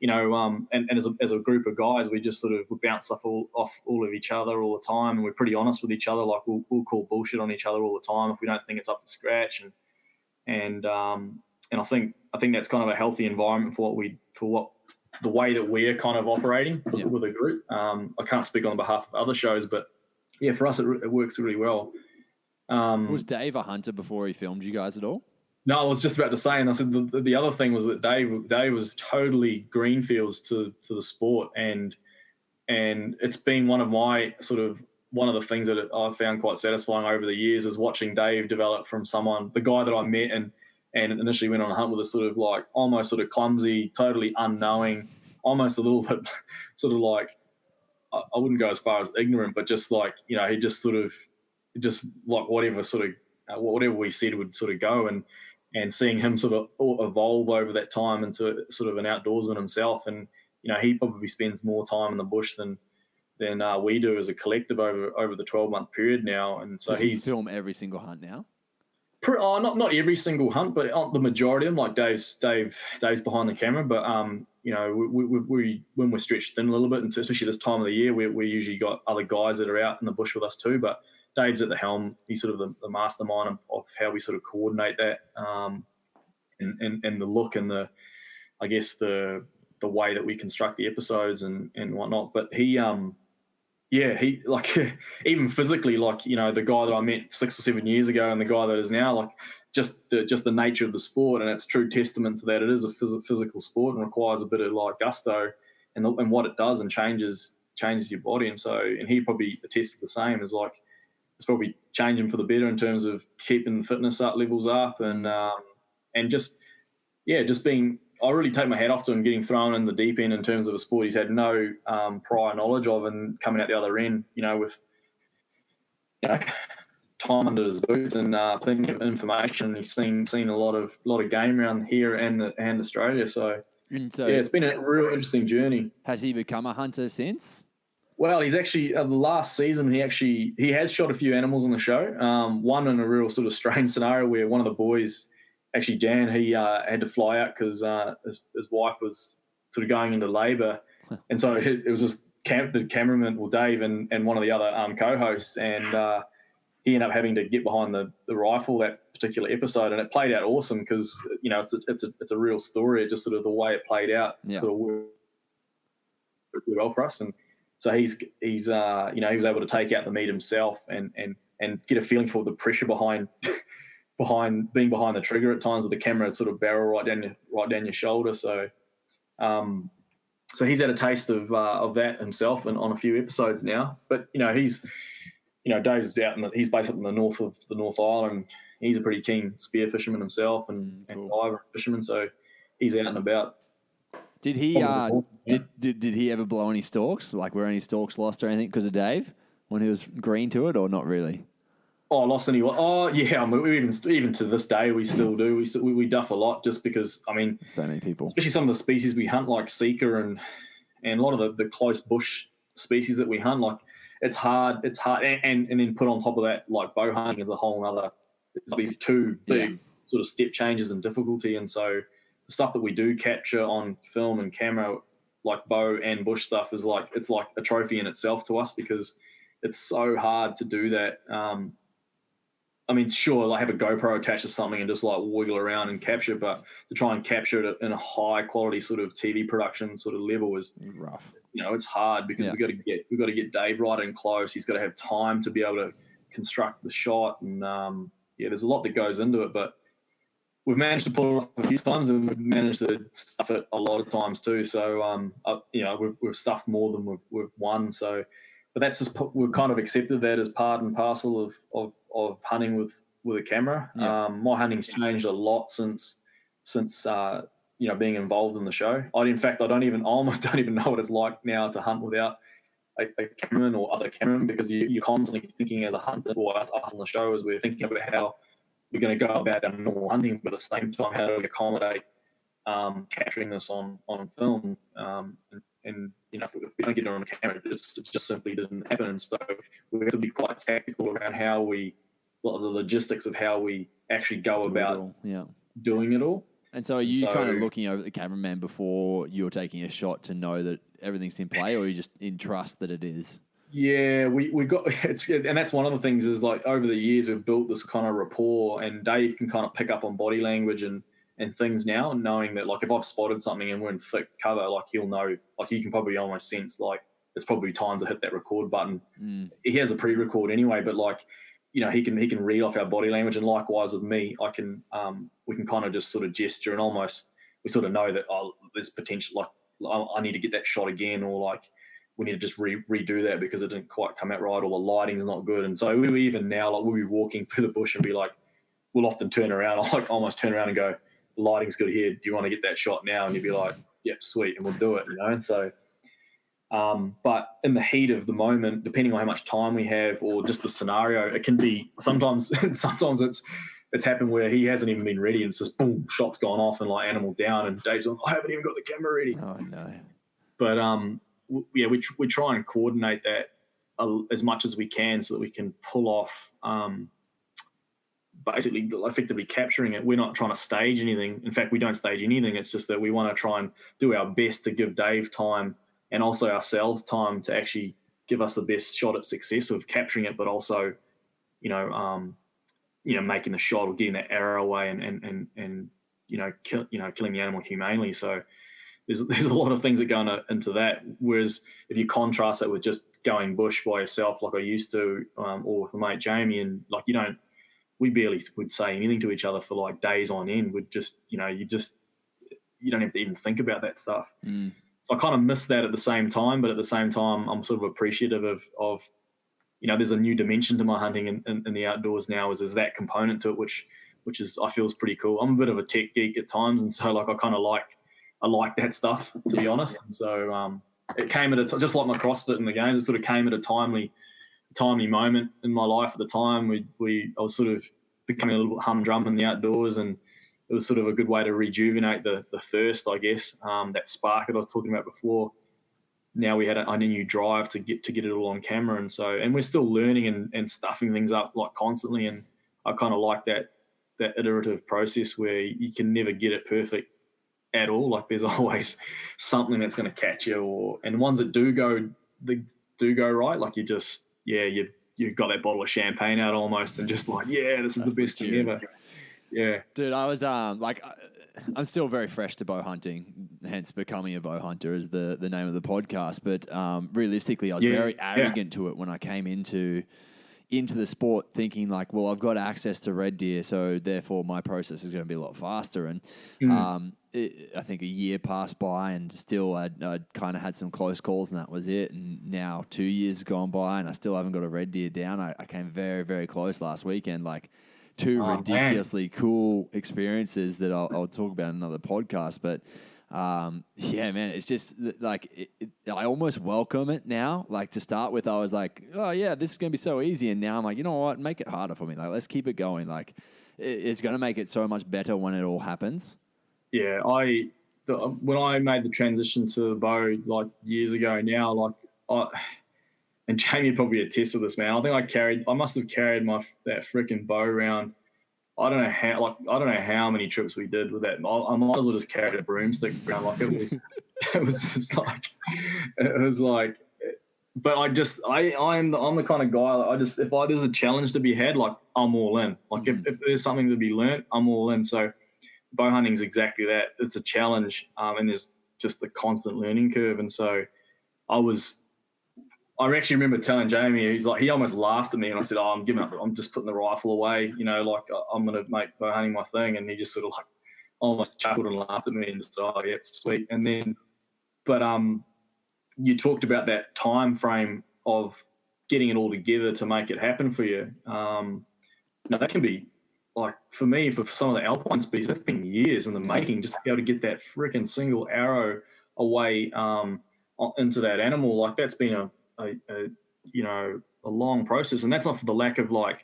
and as a group of guys, we just sort of bounce stuff off all of each other all the time, and we're pretty honest with each other. Like we'll call bullshit on each other all the time if we don't think it's up to scratch, and I think that's kind of a healthy environment for the way that we're kind of operating with a group. I can't speak on behalf of other shows, but yeah, for us it works really well. Was Dave a hunter before he filmed you guys at all? No, I was just about to say, and I said the other thing was that Dave was totally greenfields to the sport, and it's been one of the things that I've found quite satisfying over the years is watching Dave develop from the guy that I met and initially went on a hunt with a sort of like almost sort of clumsy, totally unknowing almost a little bit sort of like, I wouldn't go as far as ignorant, but just like, he just sort of just like whatever we said would sort of go, and seeing him sort of evolve over that time into sort of an outdoorsman himself. And, he probably spends more time in the bush than we do as a collective over the 12-month period now. And so he's film every single hunt now. Not every single hunt, but the majority of them. Like Dave's behind the camera, but we when we're stretched thin a little bit, and especially this time of the year, we usually got other guys that are out in the bush with us too. But Dave's at the helm. He's sort of the mastermind of how we sort of coordinate that, and the look and the way that we construct the episodes and whatnot. But he like even physically, like, the guy that I met 6 or 7 years ago and the guy that is now, like, just the nature of the sport, and it's true testament to that. It is a physical sport and requires a bit of like gusto and what it does and changes your body. And he probably attested the same, as like it's probably changing for the better in terms of keeping the fitness levels up and just being. I really take my hat off to him getting thrown in the deep end in terms of a sport he's had no prior knowledge of, and coming out the other end, with time under his boots and plenty of information. He's seen a lot of game around here and Australia. So it's been a real interesting journey. Has he become a hunter since? Well, he's actually the last season. He has shot a few animals on the show. One in a real sort of strange scenario where one of the boys. Actually, Jan, he had to fly out because his wife was sort of going into labour. And so it was just the cameraman, Dave, and one of the other co-hosts, and he ended up having to get behind the rifle that particular episode, and it played out awesome because, it's a real story. It just sort of the way it played out sort of worked really well for us. And so he was able to take out the meat himself and get a feeling for the pressure behind being behind the trigger at times with the camera sort of barrel right down your shoulder. So he's had a taste of that himself and on a few episodes now. But Dave's he's based up in the north of the North Island. He's a pretty keen spear fisherman himself and diver fisherman. So he's out and about. Did he did he ever blow any stalks? Like, were any stalks lost or anything because of Dave when he was green to it, or not really? Oh, lost anyone? Oh, yeah. I mean, even to this day, we still do. We duff a lot just because, so many people, especially some of the species we hunt, like seeker and a lot of the close bush species that we hunt. Like, it's hard, and then put on top of that, like bow hunting is a whole other. These two big sort of step changes in difficulty, and so the stuff that we do capture on film and camera, like bow and bush stuff, is like it's like a trophy in itself to us because it's so hard to do that. Sure, like have a GoPro attached to something and just like wiggle around and capture, but to try and capture it in a high quality sort of TV production sort of level is rough. It's hard because we've got to get Dave right in close. He's got to have time to be able to construct the shot, and there's a lot that goes into it. But we've managed to pull it off a few times, and we've managed to stuff it a lot of times too. So we've stuffed more than we've won. So. But that's just we've kind of accepted that as part and parcel of hunting with a camera. Yeah. My hunting's changed a lot since being involved in the show. I almost don't even know what it's like now to hunt without a cameraman or other cameramen, because you're constantly thinking as a hunter, or us on the show, as we're thinking about how we're going to go about our normal hunting, but at the same time, how do we accommodate capturing this on film and if we don't get it on camera, it just simply doesn't happen. And so we have to be quite tactical around the logistics of how we actually go about doing it all. And so are you kind of looking over the cameraman before you're taking a shot to know that everything's in play, or are you just in trust that it is? Yeah, we got and that's one of the things is, like, over the years we've built this kind of rapport, and Dave can kind of pick up on body language and things now, knowing that, like, if I've spotted something and we're in thick cover, like, he'll know, like, he can probably almost sense, like, it's probably time to hit that record button. He has a pre-record anyway, but, like, he can read off our body language, and likewise with me, we can kind of just sort of gesture, and almost we sort of know that, there's potential, like, I need to get that shot again, or, like, we need to just redo that because it didn't quite come out right, or the lighting's not good. And so we even now, like, we'll be walking through the bush and be like, we'll often turn around, I'll, like, almost turn around and go, the lighting's good here, do you want to get that shot now? And you'd be like, yep, sweet, and we'll do it, And so, but in the heat of the moment, depending on how much time we have or just the scenario, it can be sometimes it's happened where he hasn't even been ready and it's just boom, shot's gone off and like animal down, and Dave's like, I haven't even got the camera ready. Oh no. But we try and coordinate that as much as we can so that we can pull off basically effectively capturing it. We're not trying to stage anything. In fact, we don't stage anything. It's just that we want to try and do our best to give Dave time and also ourselves time to actually give us the best shot at success of capturing it, but also, making the shot or getting that arrow away and killing the animal humanely. So there's a lot of things that go into that. Whereas if you contrast that with just going bush by yourself, like I used to, or with my mate Jamie, and like we barely would say anything to each other for like days on end. Would just you don't have to even think about that stuff. Mm. So I kind of miss that at the same time, but at the same time, I'm sort of appreciative of there's a new dimension to my hunting in the outdoors now. Is there's that component to it, which is I feel is pretty cool. I'm a bit of a tech geek at times, and so like I like that stuff, to be honest. And so it came at just like my CrossFit in the games. It sort of came at a timely moment in my life at the time. I was sort of becoming a little bit humdrum in the outdoors, and it was sort of a good way to rejuvenate the thirst, I guess, that spark that I was talking about before. Now we had a new drive to get it all on camera, and we're still learning and stuffing things up like constantly. And I kind of like that iterative process where you can never get it perfect at all. Like there's always something that's going to catch you, and ones that do go right. Like you've got that bottle of champagne out almost, and just like this is the best thing ever. Yeah, dude, I was I'm still very fresh to bow hunting, hence becoming a bow hunter is the name of the podcast. But realistically, I was very arrogant to it when I came into the sport, thinking like, well, I've got access to red deer, so therefore my process is going to be a lot faster. And I think a year passed by, and still I'd kind of had some close calls, and that was it. And now 2 years has gone by, and I still haven't got a red deer down. I came very, very close last weekend, like two ridiculously cool experiences that I'll talk about in another podcast. But man, it's just like I almost welcome it now. Like to start with, I was like, oh yeah, this is going to be so easy. And now I'm like, you know what, make it harder for me. Like, let's keep it going. Like it's going to make it so much better when it all happens. Yeah. When I made the transition to the bow like years ago now, and Jamie probably attest to this, man. I think I must have carried that freaking bow around. I don't know how many trips we did with that. I might as well just carry a broomstick around. Like it was like. But I'm the kind of guy. If there's a challenge to be had, like I'm all in. Like if there's something to be learnt, I'm all in. So bow hunting is exactly that. It's a challenge, and there's just a constant learning curve. And so I actually remember telling Jamie, he almost laughed at me, and I said, "Oh, I'm giving up. I'm just putting the rifle away. I'm going to make bow hunting my thing." And he just sort of like almost chuckled and laughed at me and said, "Oh, yeah, it's sweet." And then, but you talked about that time frame of getting it all together to make it happen for you. Now that can be like for me, for some of the alpine species, that's been years in the making just to be able to get that freaking single arrow away into that animal. Like that's been a long process, and that's not for the lack of like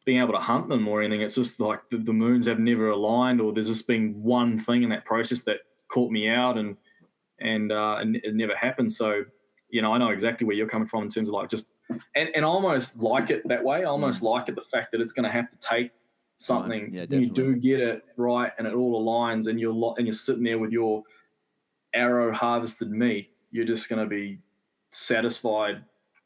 being able to hunt them or anything. It's just like the moons have never aligned, or there's just been one thing in that process that caught me out, and it never happened. So I know exactly where you're coming from in terms of like just and I almost like it that way. I almost like it the fact that it's going to have to take something. Yeah, when you do get it right and it all aligns, and you're sitting there with your arrow harvested meat, you're just going to be satisfied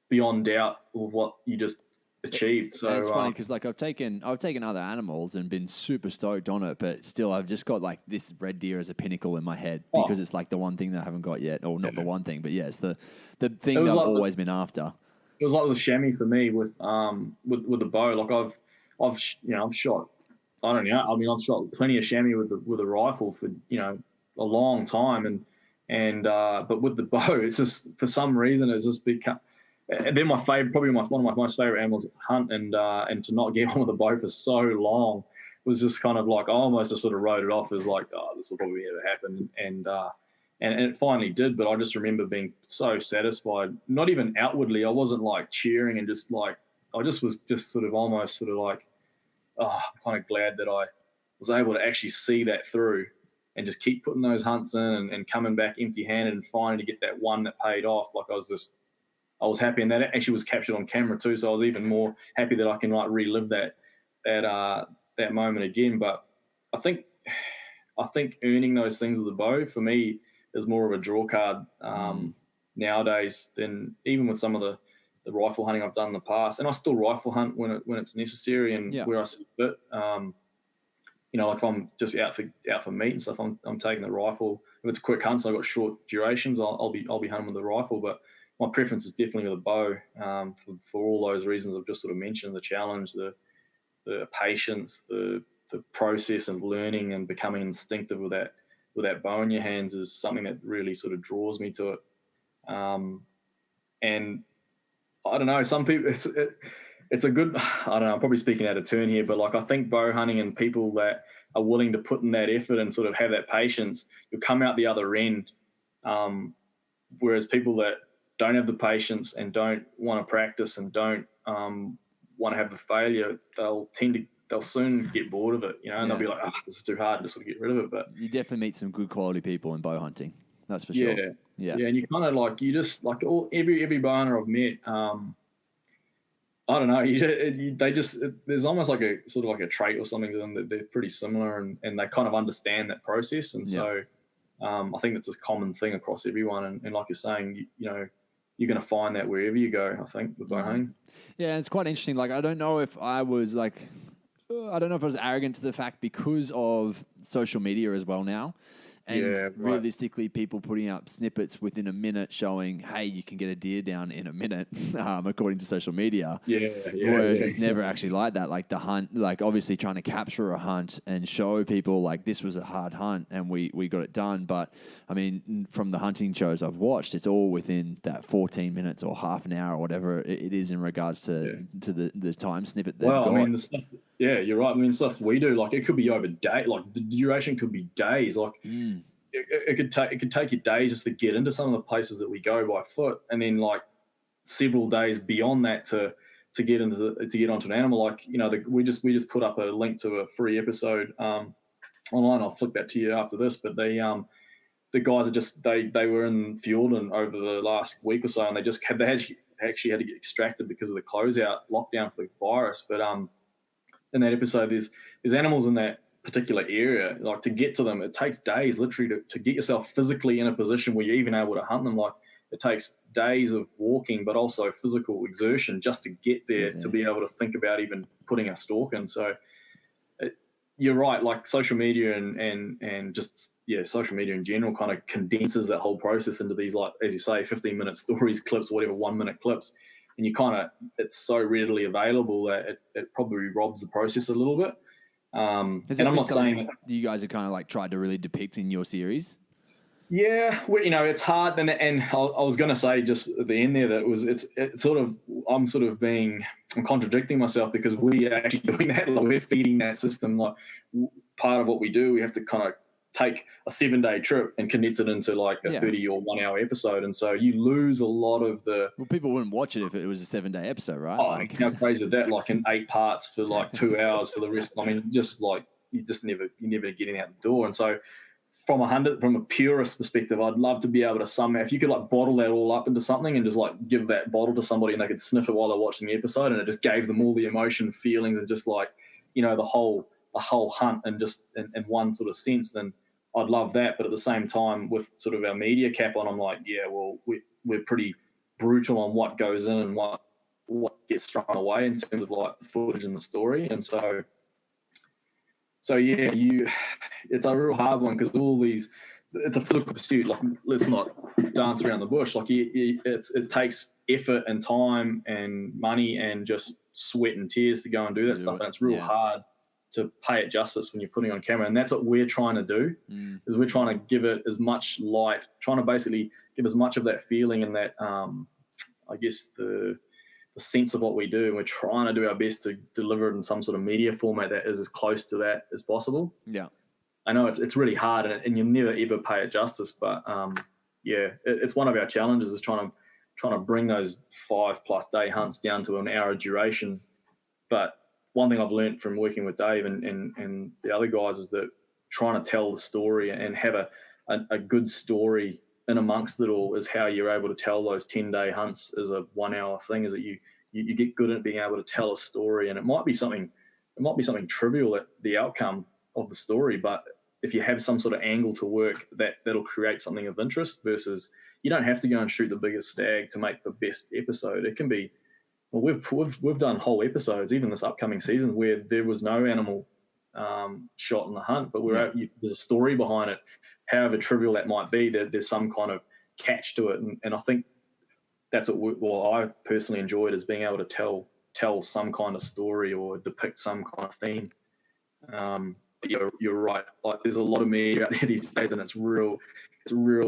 beyond doubt with what you just achieved. So and it's funny because like I've taken other animals and been super stoked on it, but still I've just got like this red deer as a pinnacle in my head because it's like the one thing that I haven't got yet, or not the one thing, but it's the thing that I've always been after. It was like the chamois for me with the bow. Like I've shot, I don't know. I mean, I've shot plenty of chamois with a rifle for a long time, but with the bow, it's just for some reason it's just become. And then my favorite, probably one of my most favorite animals to hunt, and to not get on with the bow for so long was just kind of like I almost just sort of wrote it off as like, oh, this will probably never happen. And And it finally did, but I just remember being so satisfied. Not even outwardly, I wasn't like cheering and just like, I just was just sort of almost sort of like, oh, I'm kind of glad that I was able to actually see that through and just keep putting those hunts in and coming back empty-handed and finally to get that one that paid off. Like I was happy, and that actually was captured on camera too. So I was even more happy that I can like relive that moment again. But I think earning those things with the bow for me is more of a draw card nowadays than even with some of the rifle hunting I've done in the past. And I still rifle hunt when it's necessary and where I see fit. Like if I'm just out for meat and stuff, I'm taking the rifle. If it's quick hunts, I've got short durations, I'll be hunting with the rifle. But my preference is definitely with a bow for all those reasons I've just sort of mentioned: the challenge, the patience, the process of learning and becoming instinctive with that bow in your hands is something that really sort of draws me to it. And I don't know, some people, it's a good, I don't know, I'm probably speaking out of turn here, but like I think bow hunting and people that are willing to put in that effort and sort of have that patience, you'll come out the other end. Whereas people that don't have the patience and don't want to practice and don't want to have the failure, they'll soon get bored of it, and they'll be like, this is too hard, just sort of get rid of it. But you definitely meet some good quality people in bow hunting. That's for sure. Yeah. And you kind of like, you just like every bow hunter I've met, I don't know, there's almost like a sort of like a trait or something to them that they're pretty similar and they kind of understand that process. And so I think that's a common thing across everyone. And like you're saying, you're going to find that wherever you go, I think, with bow hunting. Yeah, it's quite interesting. Like, I don't know if I was arrogant to the fact because of social media as well now. And realistically, people putting up snippets within a minute showing, hey, you can get a deer down in a minute, according to social media. Whereas it's never actually like that. Like the hunt, like obviously trying to capture a hunt and show people like this was a hard hunt and we got it done. But I mean, from the hunting shows I've watched, it's all within that 14 minutes or half an hour or whatever it is in regards to the time snippet. I mean, the stuff. Yeah, you're right. I mean, stuff we do, like it could be over days. Like the duration could be days. Like it could take you days just to get into some of the places that we go by foot, and then like several days beyond that to get onto an animal. Like we just put up a link to a free episode online. I'll flick that to you after this. But the guys are just they were in Fjorden over the last week or so, and they actually had to get extracted because of the closeout lockdown for the virus. But in that episode, there's animals in that particular area. Like to get to them, it takes days literally to get yourself physically in a position where you're even able to hunt them. Like it takes days of walking, but also physical exertion just to get there to be able to think about even putting a stalk in. So you're right. Like social media and just social media in general kind of condenses that whole process into these, like as you say, 15-minute stories, clips, whatever, 1-minute clips. And it's so readily available that it probably robs the process a little bit. And I'm not saying you guys have kind of like tried to really depict in your series. Yeah, well, it's hard, and I was going to say just at the end there that I'm contradicting myself because we are actually doing that. Like we're feeding that system. Like part of what we do, we have to kind of take a 7-day trip and condense it into like a 30 or 1 hour episode. And so you lose a lot of the... Well, people wouldn't watch it if it was a 7-day episode, right? Oh, how crazy is that? Like in 8 parts for like 2 hours for the rest. I mean, just like, you're never getting out the door. And so from a purist perspective, I'd love to be able to somehow, if you could like bottle that all up into something and just like give that bottle to somebody and they could sniff it while they're watching the episode, and it just gave them all the emotion, feelings, and just like, the whole hunt and just in one sort of sense, then I'd love that. But at the same time, with sort of our media cap on, I'm like, we're pretty brutal on what goes in and what gets thrown away in terms of like the footage and the story. And so it's a real hard one because it's a physical pursuit. Like, let's not dance around the bush. Like, it takes effort and time and money and just sweat and tears to go and do that stuff. And it's real hard to pay it justice when you're putting on camera. And that's what we're trying to do, is we're trying to give it as much light, trying to basically give as much of that feeling and that, I guess, the sense of what we do. And we're trying to do our best to deliver it in some sort of media format that is as close to that as possible. Yeah. I know it's really hard, and you'll never ever pay it justice. But it's one of our challenges is trying to bring those 5+ day hunts down to an hour duration. But one thing I've learned from working with Dave and the other guys is that trying to tell the story and have a good story in amongst it all is how you're able to tell those 10-day hunts as a 1 hour thing. Is that you get good at being able to tell a story, and it might be something trivial at the outcome of the story, but if you have some sort of angle to work, that'll create something of interest. Versus you don't have to go and shoot the biggest stag to make the best episode. It can be, well, we've done whole episodes, even this upcoming season, where there was no animal shot in the hunt, but there's a story behind it. However trivial that might be, there's some kind of catch to it, and I think that's what I personally enjoyed, is being able to tell some kind of story or depict some kind of theme. You're right. Like, there's a lot of media out there these days, and it's real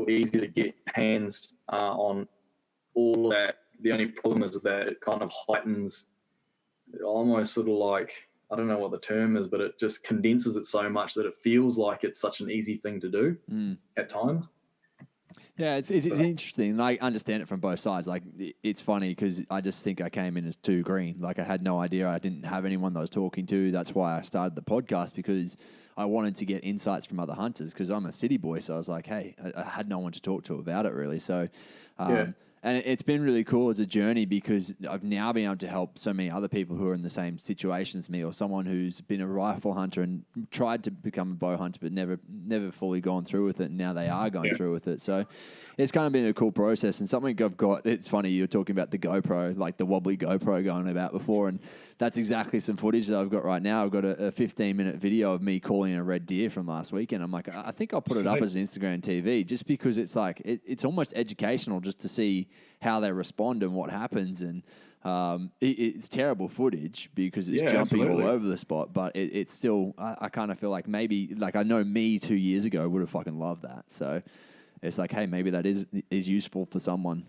easy to get hands on all that. The only problem is that it kind of heightens, almost sort of like, I don't know what the term is, but it just condenses it so much that it feels like it's such an easy thing to do at times. Yeah, it's interesting. I understand it from both sides. Like, it's funny because I just think I came in as too green. Like, I had no idea. I didn't have anyone that I was talking to. That's why I started the podcast, because I wanted to get insights from other hunters, because I'm a city boy. So I was like, hey, I had no one to talk to about it, really. So, and it's been really cool as a journey, because I've now been able to help so many other people who are in the same situation as me, or someone who's been a rifle hunter and tried to become a bow hunter but never fully gone through with it, and now they are going through with it. So it's kind of been a cool process, and something I've got. It's funny, you're talking about the GoPro, like the wobbly GoPro going about before, and that's exactly some footage that I've got right now. I've got a 15-minute video of me calling a red deer from last weekend. I'm like, I think I'll put it up as an Instagram TV, just because it's like it's almost educational just to see how they respond and what happens. And it's terrible footage because it's jumping all over the spot, but it's still, I kind of feel like maybe, like, I know me 2 years ago would have fucking loved that. So it's like, hey, maybe that is useful for someone.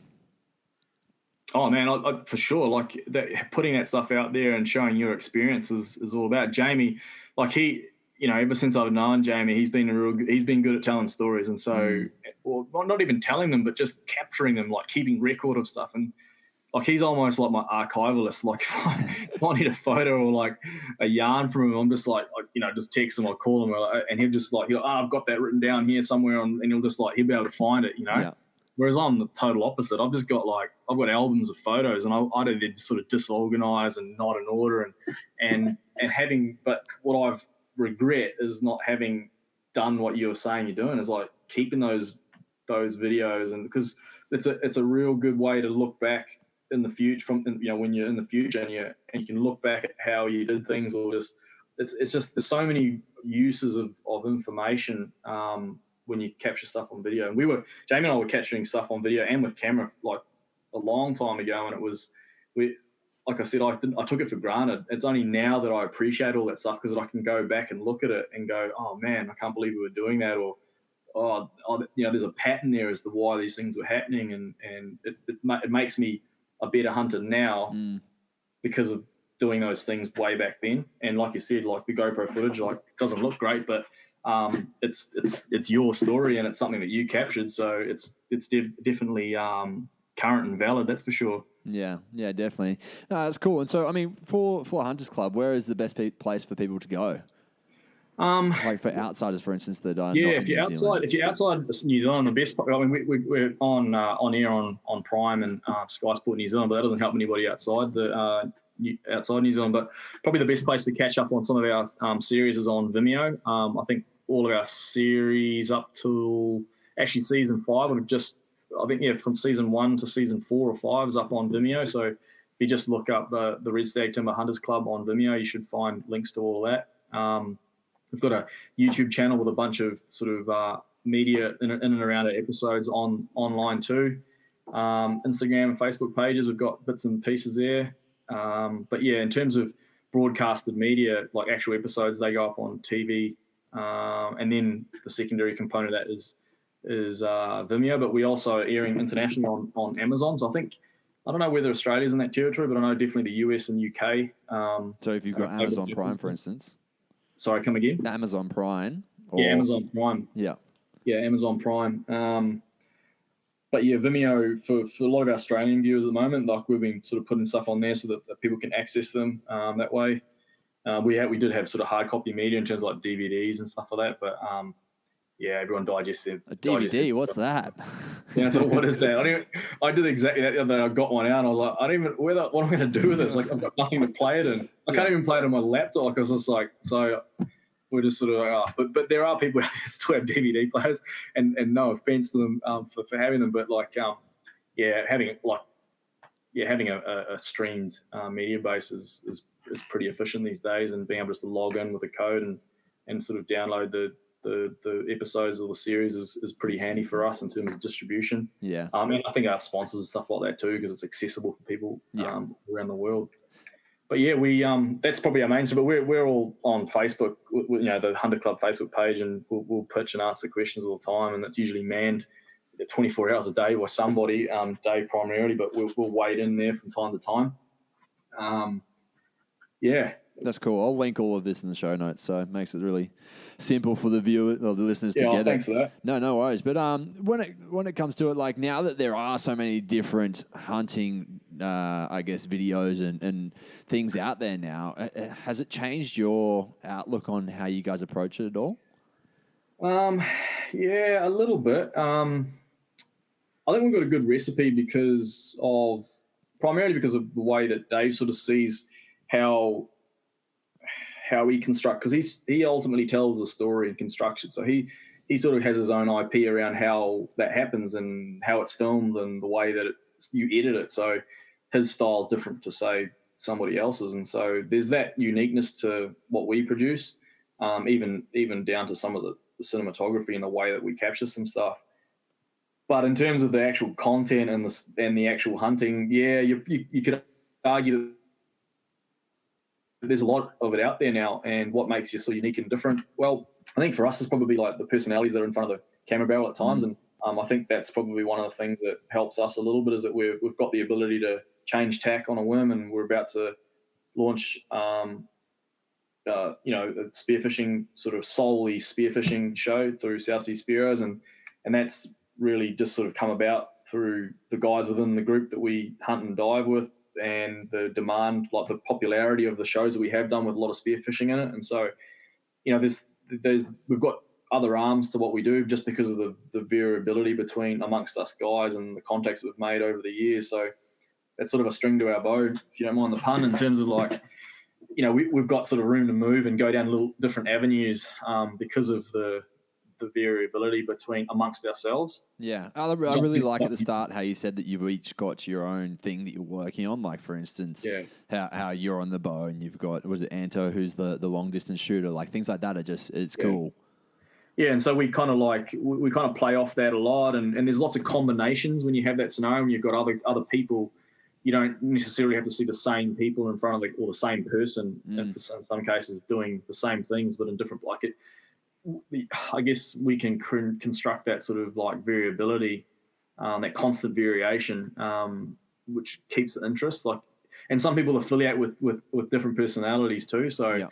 Oh man, I for sure. Like, putting that stuff out there and showing your experience is all about. Jamie, like, he, ever since I've known Jamie, he's been good at telling stories, and so, well, not even telling them, but just capturing them, like keeping record of stuff. And like, he's almost like my archivalist. Like, if I need a photo or like a yarn from him, I'm just like, just text him or call him, and he'll just like, I've got that written down here somewhere, and he'll be able to find it, Yeah. Whereas I'm the total opposite. I've got albums of photos, and I did sort of disorganise and not in order, and having. But what I've regret is not having done what you were saying you're doing, is like keeping those videos, and because it's a real good way to look back in the future, when you're in the future, and you can look back at how you did things, or just it's just, there's so many uses of information when you capture stuff on video. And Jamie and I were capturing stuff on video and with camera like a long time ago, and it was, like I said, I took it for granted. It's only now that I appreciate all that stuff, because I can go back and look at it and go, oh man, I can't believe we were doing that, or there's a pattern there as to why these things were happening, and it makes me a better hunter now because of doing those things way back then. And like you said, like the GoPro footage, like, doesn't look great, but it's your story, and it's something that you captured, so it's definitely current and valid, that's for sure. Yeah, definitely. No, that's cool. And so, I mean, for Hunters Club, where is the best place for people to go? Like for outsiders, for instance, that are if you're outside New Zealand, the best. I mean, we're on air on Prime and Sky Sport New Zealand, but that doesn't help anybody outside New Zealand. But probably the best place to catch up on some of our series is on Vimeo. I think all of our series up to actually season 5 would have just, I think, from season 1 to season 4 or 5 is up on Vimeo. So if you just look up the Red Stag Timber Hunters Club on Vimeo, you should find links to all of that. We've got a YouTube channel with a bunch of sort of media in and around our episodes online too. Instagram and Facebook pages, we've got bits and pieces there. But yeah, in terms of broadcasted media, like actual episodes, they go up on TV. And then the secondary component of that is Vimeo, but we also are airing internationally on Amazon. So I don't know whether Australia's in that territory, but I know definitely the US and UK. So if you've got Amazon Prime, for instance. Sorry, come again? Amazon Prime. Or, Amazon Prime. Yeah. Yeah, Amazon Prime. But yeah, Vimeo for a lot of Australian viewers at the moment, like we've been sort of putting stuff on there so that people can access them that way. We did have sort of hard copy media in terms of like DVDs and stuff like that, but yeah, everyone digested a DVD. What's that? Yeah, so what is that? I did exactly that the other day. I got one out and I was like, I don't even what am I going to do with this? Like, I've got nothing to play it in. I can't even play it on my laptop. Like, I was just like, so we're just sort of like, but there are people out there that still have DVD players, and no offense to them for having them, but like having a streamed media base is pretty efficient these days, and being able just to log in with a code and sort of download the episodes or the series is pretty handy for us in terms of distribution. Yeah. And I think our sponsors and stuff like that too, because it's accessible for people around the world. But yeah, we that's probably our main stuff. But we're all on Facebook, the Hunter Club Facebook page, and we'll pitch and answer questions all the time, and it's usually manned 24 hours a day by somebody, Dave primarily, but we'll wade in there from time to time. Yeah. That's cool. I'll link all of this in the show notes, so it makes it really simple for the viewer or the listeners to get thanks it. For that. No worries. But when it comes to it, like now that there are so many different hunting, videos and things out there now, has it changed your outlook on how you guys approach it at all? Yeah, a little bit. I think we've got a good recipe primarily because of the way that Dave sort of sees how he construct, because he ultimately tells the story and constructs it. So he sort of has his own IP around how that happens and how it's filmed and the way that you edit it. So his style is different to, say, somebody else's, and so there's that uniqueness to what we produce, even down to some of the cinematography and the way that we capture some stuff. But in terms of the actual content and the actual hunting, yeah, you could argue that there's a lot of it out there now, and what makes you so unique and different? Well, I think for us, it's probably like the personalities that are in front of the camera barrel at times, and I think that's probably one of the things that helps us a little bit, is that we've got the ability to change tack on a whim, and we're about to launch, a spearfishing, sort of solely spearfishing show through South Sea Spearos, and that's really just sort of come about through the guys within the group that we hunt and dive with, and the demand, like the popularity of the shows that we have done with a lot of spearfishing in it. And so, we've got other arms to what we do just because of the variability amongst us guys and the contacts that we've made over the years. So that's sort of a string to our bow, if you don't mind the pun, in terms of like, we've got sort of room to move and go down little different avenues because of the variability amongst ourselves. Yeah, I really like at the start how you said that you've each got your own thing that you're working on. Like, for instance, how you're on the bow and you've got, was it Anto who's the long distance shooter? Like, things like that are just, it's cool. Yeah, and so we kind of play off that a lot, and there's lots of combinations when you have that scenario. When you've got other people, you don't necessarily have to see the same people in front of or the same person. In some cases, doing the same things but in different I guess we can construct that sort of like variability, that constant variation, which keeps the interest. Like, and some people affiliate with different personalities too. So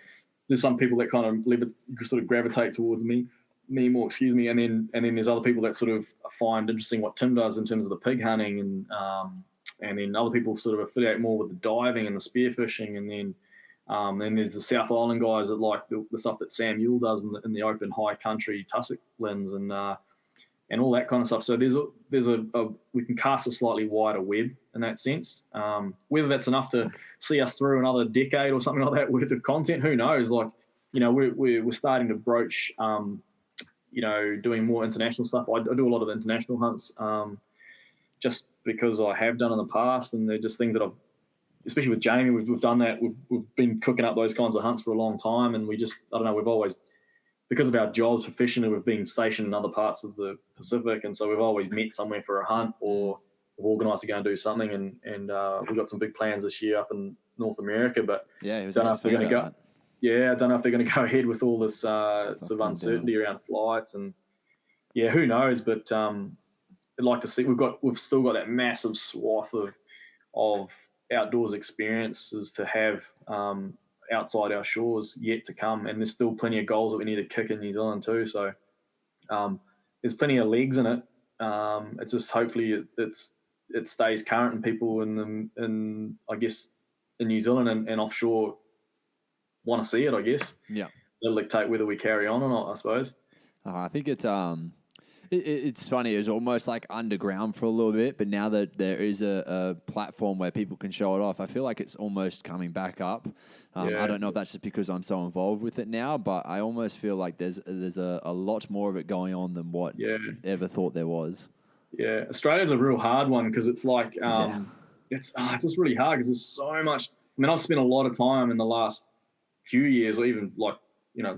there's some people that kind of sort of gravitate towards me more, and then there's other people that sort of find interesting what Tim does in terms of the pig hunting, and then other people sort of affiliate more with the diving and the spearfishing, and then there's the South Island guys that like the stuff that Sam Yule does in the open high country tussock lens and all that kind of stuff. So we can cast a slightly wider web in that sense. Whether that's enough to see us through another decade or something like that worth of content, who knows? Like, we're starting to broach, doing more international stuff. I do a lot of international hunts, just because I have done in the past, and they're just things that especially with Jamie, we've done that. We've been cooking up those kinds of hunts for a long time, and we've always, because of our jobs professionally, we've been stationed in other parts of the Pacific, and so we've always met somewhere for a hunt, or we've organised to go and do something, and we've got some big plans this year up in North America, but I don't know if they're going to go. Yeah, I don't know if they're going to go ahead with all this sort of uncertainty around flights, and who knows? But I'd like to see. We've still got that massive swath of outdoors experiences to have outside our shores yet to come, and there's still plenty of goals that we need to kick in New Zealand too. So there's plenty of legs in it. It's just hopefully it stays current, and people in I guess in New Zealand and offshore want to see it. I guess it'll dictate whether we carry on or not, I suppose. I think it's funny. It was almost like underground for a little bit, but now that there is a platform where people can show it off, I feel like it's almost coming back up. I don't know if that's just because I'm so involved with it now, but I almost feel like there's a lot more of it going on than what ever thought there was. Yeah, Australia's a real hard one because it's like it's just really hard because there's so much. I mean, I've spent a lot of time in the last few years, or even like,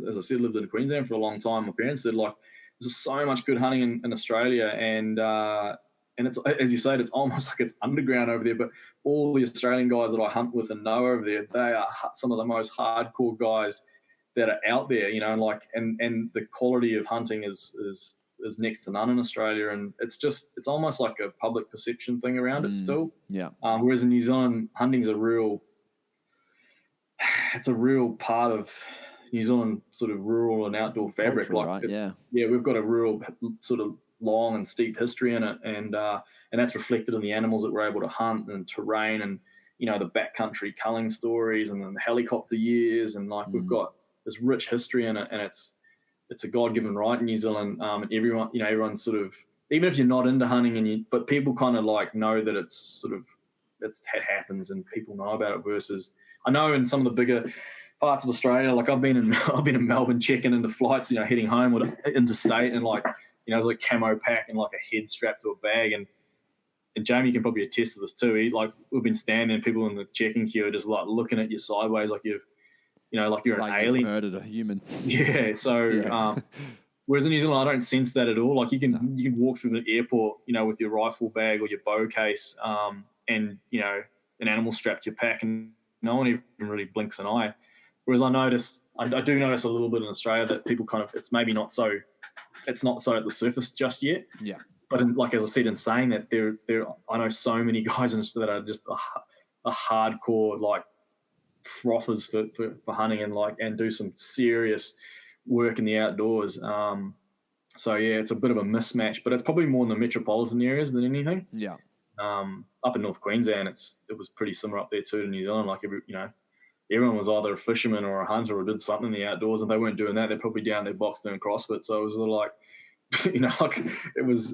as I said, lived in Queensland for a long time. My parents said like there's so much good hunting in Australia, and it's, as you said, it's almost like it's underground over there. But all the Australian guys that I hunt with and know over there, they are some of the most hardcore guys that are out there, and the quality of hunting is next to none in Australia, and it's almost like a public perception thing around it still. Yeah. Whereas in New Zealand, hunting's a real part of New Zealand sort of rural and outdoor fabric. Cultural, right? We've got a real sort of long and steep history in it, and that's reflected in the animals that we're able to hunt and terrain, and the backcountry culling stories, and then the helicopter years, and we've got this rich history in it, and it's a God-given right in New Zealand. And everyone sort of, even if you're not into hunting, but people kind of know that it happens and people know about it. Versus, I know in some of the bigger parts of Australia, like I've been in Melbourne checking into flights, heading home or interstate, and there's a camo pack and like a head strapped to a bag, and Jamie can probably attest to this too. We've been standing, and people in the checking queue are just looking at you sideways, like you're an alien. You've murdered a human. Yeah. So, whereas in New Zealand, I don't sense that at all. Like you can walk through the airport, with your rifle bag or your bow case, and an animal strapped to your pack, and no one even really blinks an eye. Whereas I do notice a little bit in Australia that people it's maybe not so, it's not so at the surface just yet. Yeah. But as I said, in saying that, I know so many guys in Australia that are just a hardcore frothers for hunting and do some serious work in the outdoors. So it's a bit of a mismatch, but it's probably more in the metropolitan areas than anything. Yeah. Up in North Queensland, it was pretty similar up there too to New Zealand. Everyone was either a fisherman or a hunter or did something in the outdoors, and they weren't doing that. They're probably down their box doing CrossFit. So it was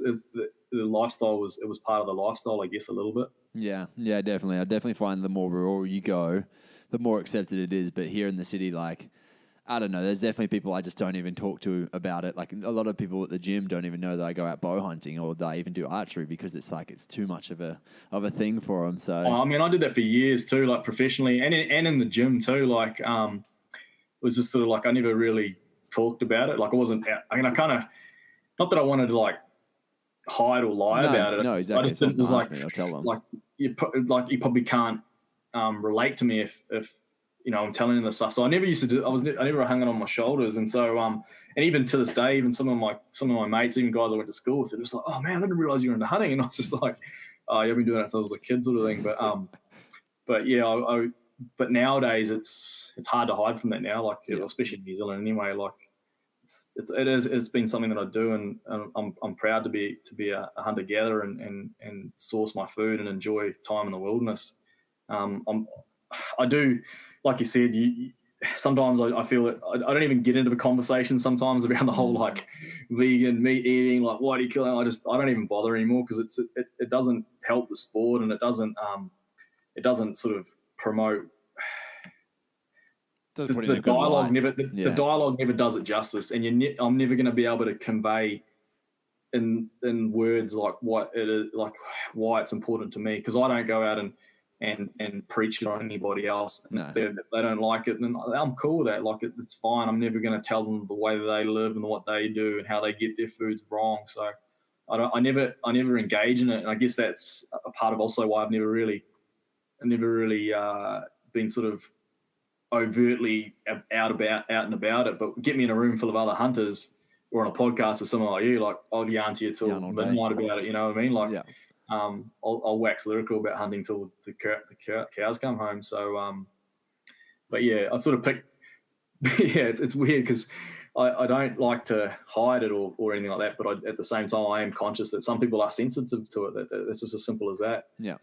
the lifestyle was part of the lifestyle, I guess, a little bit. Yeah, definitely. I definitely find the more rural you go, the more accepted it is. But here in the city, I don't know, there's definitely people I just don't even talk to about it. A lot of people at the gym don't even know that I go out bow hunting or they even do archery, because it's too much of a thing for them. So I mean, I did that for years too, professionally and in the gym too. It was just sort of I never really talked about it. I wasn't. I kind of, not that I wanted to hide or lie about it. No, exactly. I just didn't. It was I'll tell them. You probably can't relate to me if I'm telling you this stuff. So I never used to do. I never hung it on my shoulders, and so and even to this day, even some of my mates, even guys I went to school with, they're just oh man, I didn't realize you were into hunting, and I was just oh, you've been doing that since I was a kid, sort of thing. But yeah, but nowadays it's hard to hide from that now, especially in New Zealand anyway. It's been something that I do, and I'm proud to be a hunter gatherer and source my food and enjoy time in the wilderness. I do, like you said, sometimes I feel it. I don't even get into the conversation sometimes around the whole vegan meat eating, why do you kill it? I don't even bother anymore, because it doesn't help the sport, and it doesn't sort of promote. The dialogue never does it justice, and I'm never going to be able to convey in words what it is, why it's important to me, because I don't go out and preach it on anybody else. No. If they don't like it, then I'm cool with that. It's fine. I'm never going to tell them the way that they live and what they do and how they get their foods wrong. So I never engage in it, and I guess that's a part of also why I've never really been sort of overtly out and about it. But get me in a room full of other hunters or on a podcast with someone like you, I'll yarn to you till midnight about it. You know what I mean? I'll wax lyrical about hunting till the cows come home. So, yeah, I sort of pick. Yeah, it's weird because I don't like to hide it or anything like that, but at the same time, I am conscious that some people are sensitive to it. That it's just as simple as that. Yeah.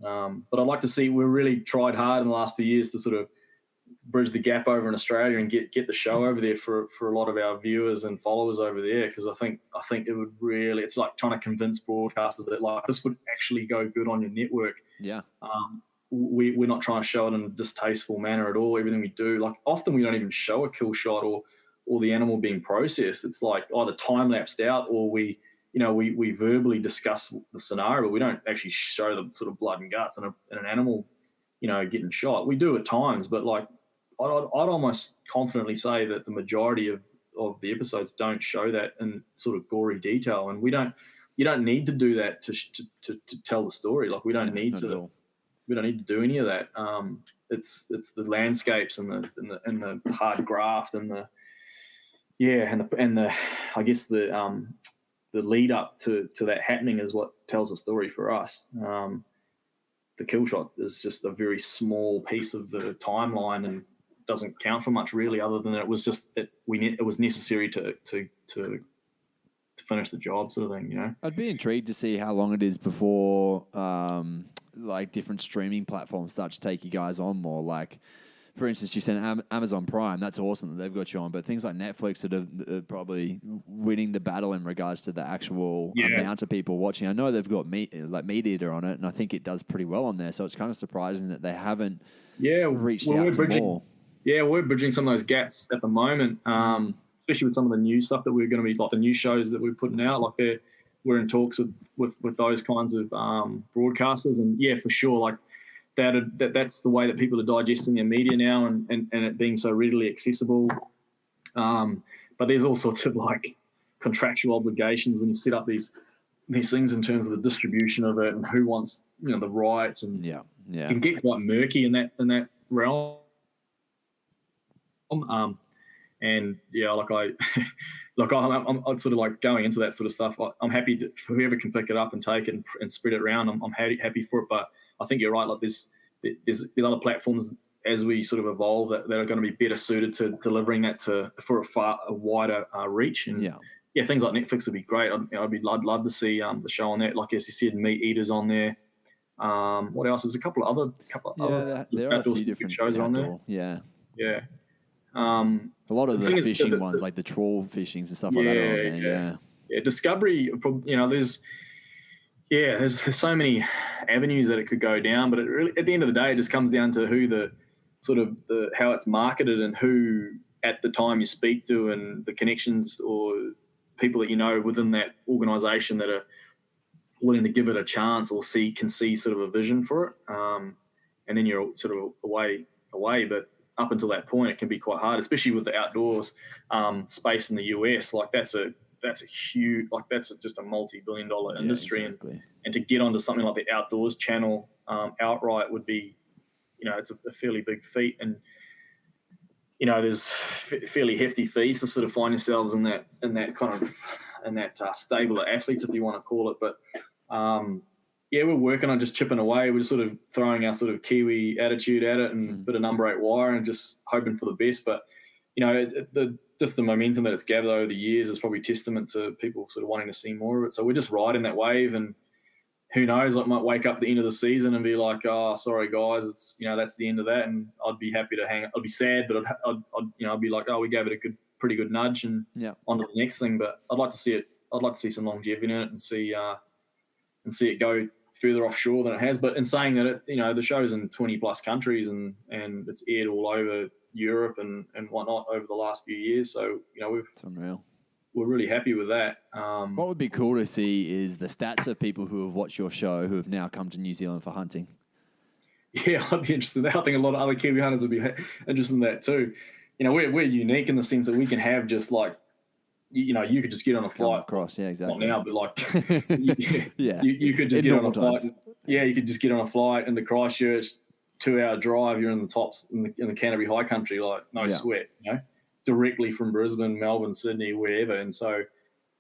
But I'd like to see, we've really tried hard in the last few years to sort of bridge the gap over in Australia and get the show over there for a lot of our viewers and followers over there, because I think it would really, it's like trying to convince broadcasters that like this would actually go good on your network. Yeah. We're not trying to show it in a distasteful manner at all. Everything we do, like often we don't even show a kill shot or the animal being processed. It's like either time lapsed out or we verbally discuss the scenario, but we don't actually show the sort of blood and guts and an animal, getting shot. We do at times, but like I'd almost confidently say that the majority of the episodes don't show that in sort of gory detail, and you don't need to do that to tell the story. Like we don't need to do any of that. It's the landscapes and the hard graft and the I guess the lead up to that happening is what tells the story for us. The kill shot is just a very small piece of the timeline and doesn't count for much really, other than it was just it was necessary to finish the job, sort of thing. I'd be intrigued to see how long it is before like different streaming platforms start to take you guys on more. Like, for instance, you said Amazon Prime. That's awesome that they've got you on. But things like Netflix that are probably winning the battle in regards to the actual amount of people watching. I know they've got Meat Eater on it, and I think it does pretty well on there. So it's kind of surprising that they haven't reached out to more. Yeah, we're bridging some of those gaps at the moment, especially with some of the new stuff that we're going to be, like the new shows that we're putting out. Like we're in talks with those kinds of broadcasters, and yeah, for sure, like that's the way that people are digesting their media now, and it being so readily accessible. But there's all sorts of like contractual obligations when you set up these things in terms of the distribution of it and who wants the rights, and it can get quite murky in that realm. And yeah, like I'm sort of like going into that sort of stuff. I'm happy to whoever can pick it up and take it and spread it around. I'm happy for it. But I think you're right. Like there's other platforms as we sort of evolve that are going to be better suited to delivering that for a wider reach. And things like Netflix would be great. I'd love to see the show on that. Like as you said, Meat Eaters on there. What else? There's a couple of other there are a few different shows on there. Yeah. A lot of the fishing ones, like the trawl fishings and stuff like that, are on there. Yeah. Discovery. There's so many avenues that it could go down, but at the end of the day, it just comes down to who how it's marketed and who at the time you speak to, and the connections or people that within that organisation that are willing to give it a chance or can see sort of a vision for it, and then you're sort of away. But up until that point, it can be quite hard, especially with the outdoors space in the US. Like that's a huge, like that's just a multi-billion-dollar industry, exactly. and to get onto something like the Outdoors channel outright would be, it's a fairly big feat, and there's fairly hefty fees to sort of find yourselves in that stable of athletes, if you want to call it. But we're working on just chipping away. We're just sort of throwing our sort of Kiwi attitude at it and a bit of number 8 wire and just hoping for the best. But, just the momentum that it's gathered over the years is probably testament to people sort of wanting to see more of it. So we're just riding that wave, and who knows, I might wake up at the end of the season and be like, oh, sorry guys, it's, that's the end of that. And I'd be happy to hang. I'd be sad, but I'd be like, oh, we gave it a pretty good nudge and on to the next thing. But I'd like to see it. I'd like to see some longevity in it and see it go further offshore than it has. But in saying that, the show's in 20 plus countries and it's aired all over Europe and whatnot over the last few years. So, it's unreal. We're really happy with that. What would be cool to see is the stats of people who have watched your show who have now come to New Zealand for hunting. Yeah, I'd be interested in that. I think a lot of other Kiwi hunters would be interested in that too. We're unique in the sense that we can have just like, you could just get on a flight. Across, yeah, exactly. Not now, but like, you could just get on a flight. You could just get on a flight into Christchurch, 2-hour drive. You're in the tops in the Canterbury High Country, like no sweat, directly from Brisbane, Melbourne, Sydney, wherever. And so,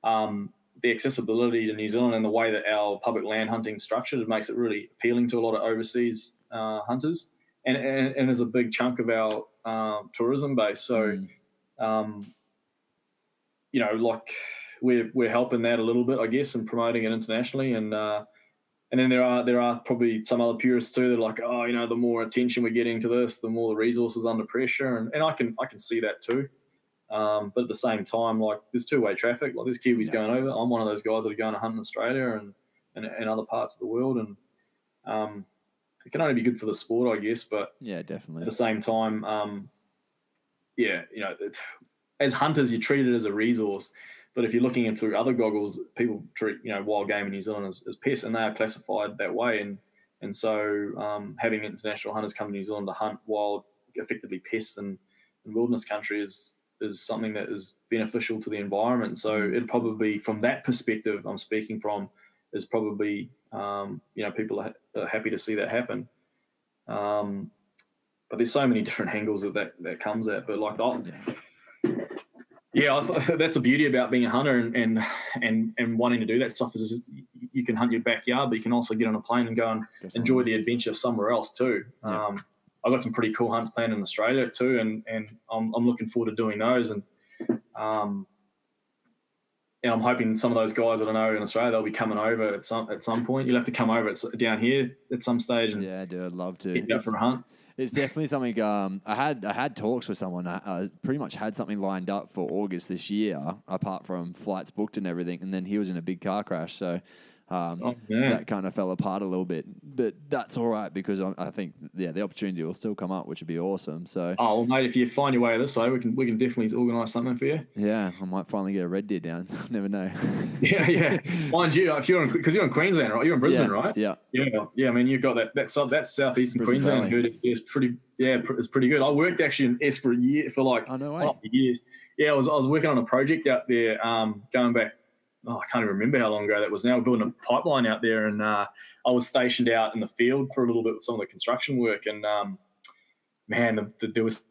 the accessibility to New Zealand and the way that our public land hunting is structured, it makes it really appealing to a lot of overseas hunters. and is a big chunk of our tourism base. So, you know, like we're helping that a little bit, I guess, and promoting it internationally. And then there are probably some other purists too that are like, oh, you know, the more attention we're getting to this, the more the resources under pressure, and I can see that too. But at the same time, like there's two-way traffic. Like there's Kiwis going over. I'm one of those guys that are going to hunt in Australia and other parts of the world, and it can only be good for the sport, I guess. But yeah, definitely. At the same time, you know, as hunters, you treat it as a resource. But if you're looking in through other goggles, people treat, you know, wild game in New Zealand as pests, and they are classified that way. And so having international hunters come to New Zealand to hunt wild, effectively pests in wilderness country is something that is beneficial to the environment. So it'd probably, from that perspective I'm speaking from, is probably, you know, people are happy to see that happen. But there's so many different angles that comes at. But like, that's the beauty about being a hunter and wanting to do that stuff is you can hunt your backyard, but you can also get on a plane and go and enjoy the adventure somewhere else too. Yeah. I've got some pretty cool hunts planned in Australia too, and I'm looking forward to doing those. And I'm hoping some of those guys that I know in Australia, they'll be coming over at some point. You'll have to come over down here at some stage. And yeah, dude, I'd love to. Get out for a hunt. It's definitely something. I had talks with someone. I pretty much had something lined up for August this year, apart from flights booked and everything. And then he was in a big car crash, so that kind of fell apart a little bit. But that's all right because I think the opportunity will still come up, which would be awesome. So well, mate, if you find your way this way, we can definitely organise something for you. Yeah, I might finally get a red deer down. Never know. Yeah. Mind you, if you're in Queensland, right? You're in Brisbane, right? Yeah. I mean, you've got that southeastern Queensland herd is pretty. Yeah, it's pretty good. I worked actually in S for a year for like years. Yeah, I was working on a project out there, going back. I can't even remember how long ago that was now. We're building a pipeline out there, and I was stationed out in the field for a little bit with some of the construction work. And man, there was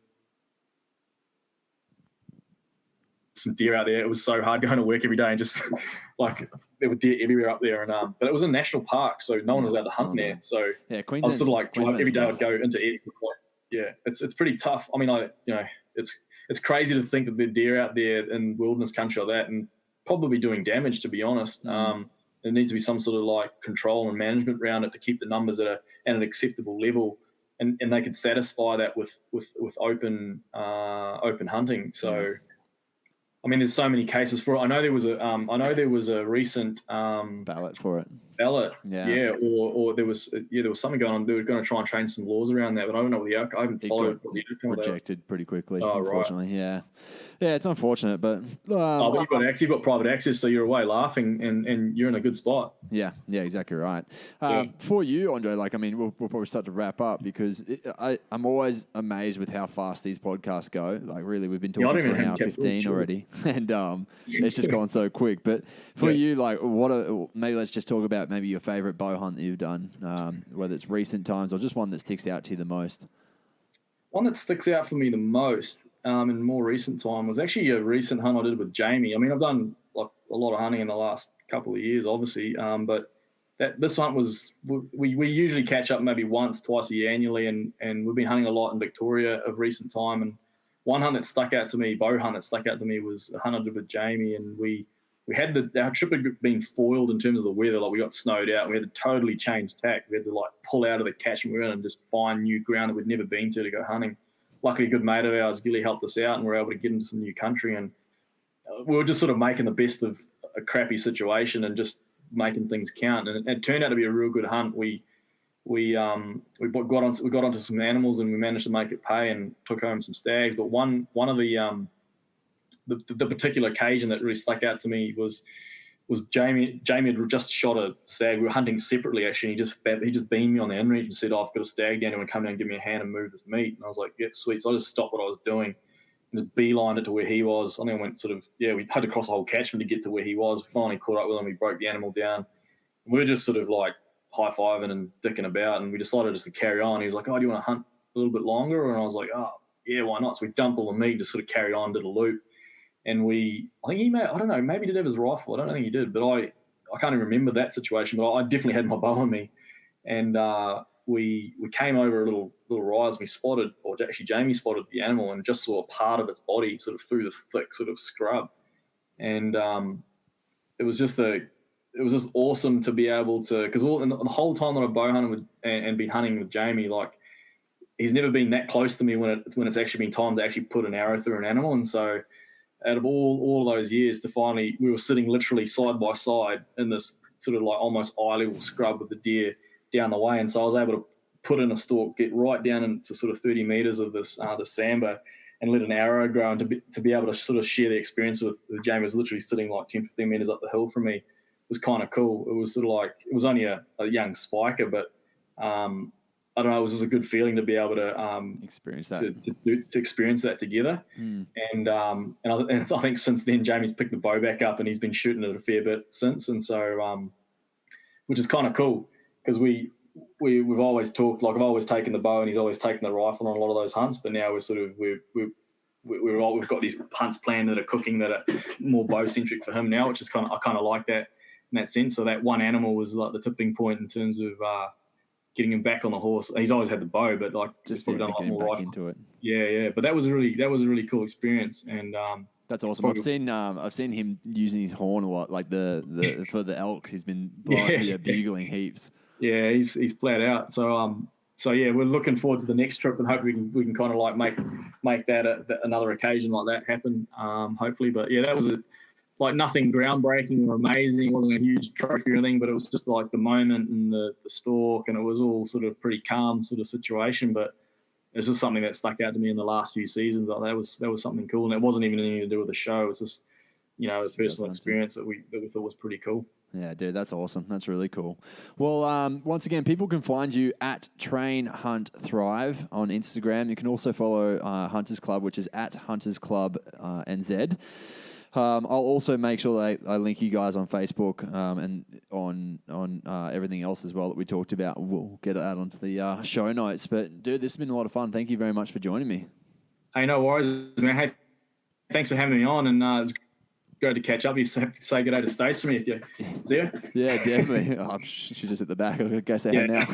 some deer out there. It was so hard going to work every day and just like there were deer everywhere up there. And but it was a national park, so no one was allowed to hunt there. So yeah, I was sort of like every day I'd go into Edith. Yeah, it's pretty tough. I mean, it's crazy to think that there are deer out there in wilderness country like that, and probably doing damage, to be honest. There needs to be some sort of like control and management around it to keep the numbers at an acceptable level, and they could satisfy that with open hunting. So, I mean, there's so many cases for it. I know there was a recent ballot for it. Or there was something going on. They were going to try and change some laws around that, but I don't know what the outcome. I haven't followed what the outcome rejected pretty quickly. Right. Unfortunately, yeah, it's unfortunate, but but you've got private access, so you're away laughing, and you're in a good spot. Yeah, exactly right. For you, Andre, like I mean, we'll probably start to wrap up because I'm always amazed with how fast these podcasts go. Like really, we've been talking for an hour 15 already, and it's just gone so quick. But for you, like, maybe let's just talk about maybe your favorite bow hunt that you've done, whether it's recent times or just one that sticks out to you the most. One that sticks out for me the most in more recent time was actually a recent hunt I did with Jamie. I mean, I've done like a lot of hunting in the last couple of years, obviously, but this hunt was we usually catch up maybe once, twice a year annually, and we've been hunting a lot in Victoria of recent time. And one hunt that stuck out to me, bow hunt that stuck out to me, was a hunt I did with Jamie, and we had our trip had been foiled in terms of the weather. Like we got snowed out. We had to totally change tack. We had to like pull out of the catchment we're in and just find new ground that we'd never been to go hunting. Luckily, a good mate of ours, Gilly, helped us out, and we were able to get into some new country. And we were just sort of making the best of a crappy situation and just making things count. And it turned out to be a real good hunt. We got onto some animals and we managed to make it pay and took home some stags. But one of the particular occasion that really stuck out to me was Jamie had just shot a stag. We were hunting separately actually. He just beamed me on the inreach and said, "Oh, I've got a stag down here and come down and give me a hand and move this meat." And I was like, "Yeah, sweet." So I just stopped what I was doing and just beelined it to where he was. I think I went we had to cross the whole catchment to get to where he was. We finally caught up with him. We broke the animal down. We were just sort of like high-fiving and dicking about, and we decided just to carry on. He was like, "Oh, do you want to hunt a little bit longer?" And I was like, "Oh, yeah, why not?" So we dumped all the meat, just sort of carried on, did a loop. And I think maybe he did have his rifle. I don't think he did, but I can't even remember that situation. But I definitely had my bow on me. And we came over a little rise. We spotted, or actually Jamie spotted the animal and just saw a part of its body sort of through the thick sort of scrub, and it was just awesome to be able to, because the whole time that I bow hunted and been hunting with Jamie, like, he's never been that close to me when it's actually been time to actually put an arrow through an animal. And so out of all of those years, to finally, we were sitting literally side by side in this sort of like almost eye level scrub with the deer down the way. And so I was able to put in a stalk, get right down into sort of 30 meters of this the sambar, and let an arrow grow, and to be able to sort of share the experience with Jamie. Was literally sitting like 10, 15 meters up the hill from me. Was kind of cool. It was sort of like, it was only a young spiker, but I don't know, it was just a good feeling to be able to experience that, to experience that together. And I think since then Jamie's picked the bow back up and he's been shooting it a fair bit since. And so, which is kind of cool, because we've always talked, like, I've always taken the bow and he's always taken the rifle on a lot of those hunts, but now we've got these hunts planned that are cooking that are more bow centric for him now, which is I kind of like that in that sense. So that one animal was like the tipping point in terms of getting him back on the horse. He's always had the bow, but like just done a lot more rifle into it. Yeah. But that was a really cool experience, and that's awesome. I've seen him using his horn a lot, like the for the elk. He's been bugling heaps. Yeah, he's flat out. So yeah, we're looking forward to the next trip, and hopefully we can kind of like make that another occasion like that happen. Hopefully, but yeah, that was like nothing groundbreaking or amazing. It wasn't a huge trophy or anything, but it was just like the moment and the stalk, and it was all sort of pretty calm sort of situation. But it's just something that stuck out to me in the last few seasons. Like that was something cool, and it wasn't even anything to do with the show. It was just, a personal experience that we thought was pretty cool. Yeah, dude, that's awesome. That's really cool. Well, once again, people can find you at Train Hunt Thrive on Instagram. You can also follow Hunters Club, which is at Hunters Club NZ. I'll also make sure that I link you guys on Facebook and on everything else as well that we talked about. We'll get that onto the show notes. But, dude, this has been a lot of fun. Thank you very much for joining me. Hey, no worries, man. Hey, thanks for having me on, and it's good to catch up. You say good day to Stace for me if you see her. Yeah, definitely. She's just at the back. I'll go say hey now.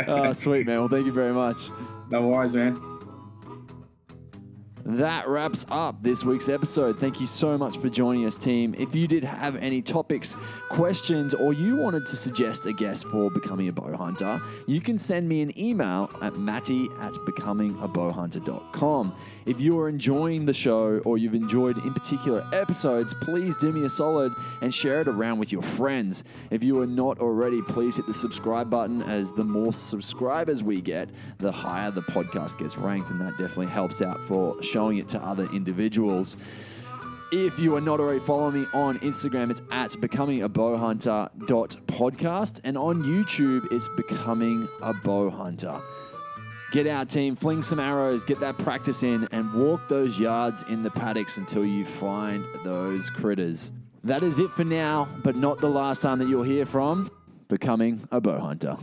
Oh, sweet, man. Well, thank you very much. No worries, man. That wraps up this week's episode. Thank you so much for joining us, team. If you did have any topics, questions, or you wanted to suggest a guest for Becoming a Bow Hunter, you can send me an email at matty@becomingabowhunter.com. If you're enjoying the show or you've enjoyed in particular episodes, please do me a solid and share it around with your friends. If you are not already, please hit the subscribe button, as the more subscribers we get, the higher the podcast gets ranked, and that definitely helps out for showing it to other individuals. If you are not already following me on Instagram, it's at becomingabowhunter.podcast, and on YouTube, it's Becoming a Bowhunter. Get out, team, fling some arrows, get that practice in, and walk those yards in the paddocks until you find those critters. That is it for now, but not the last time that you'll hear from Becoming a Bowhunter.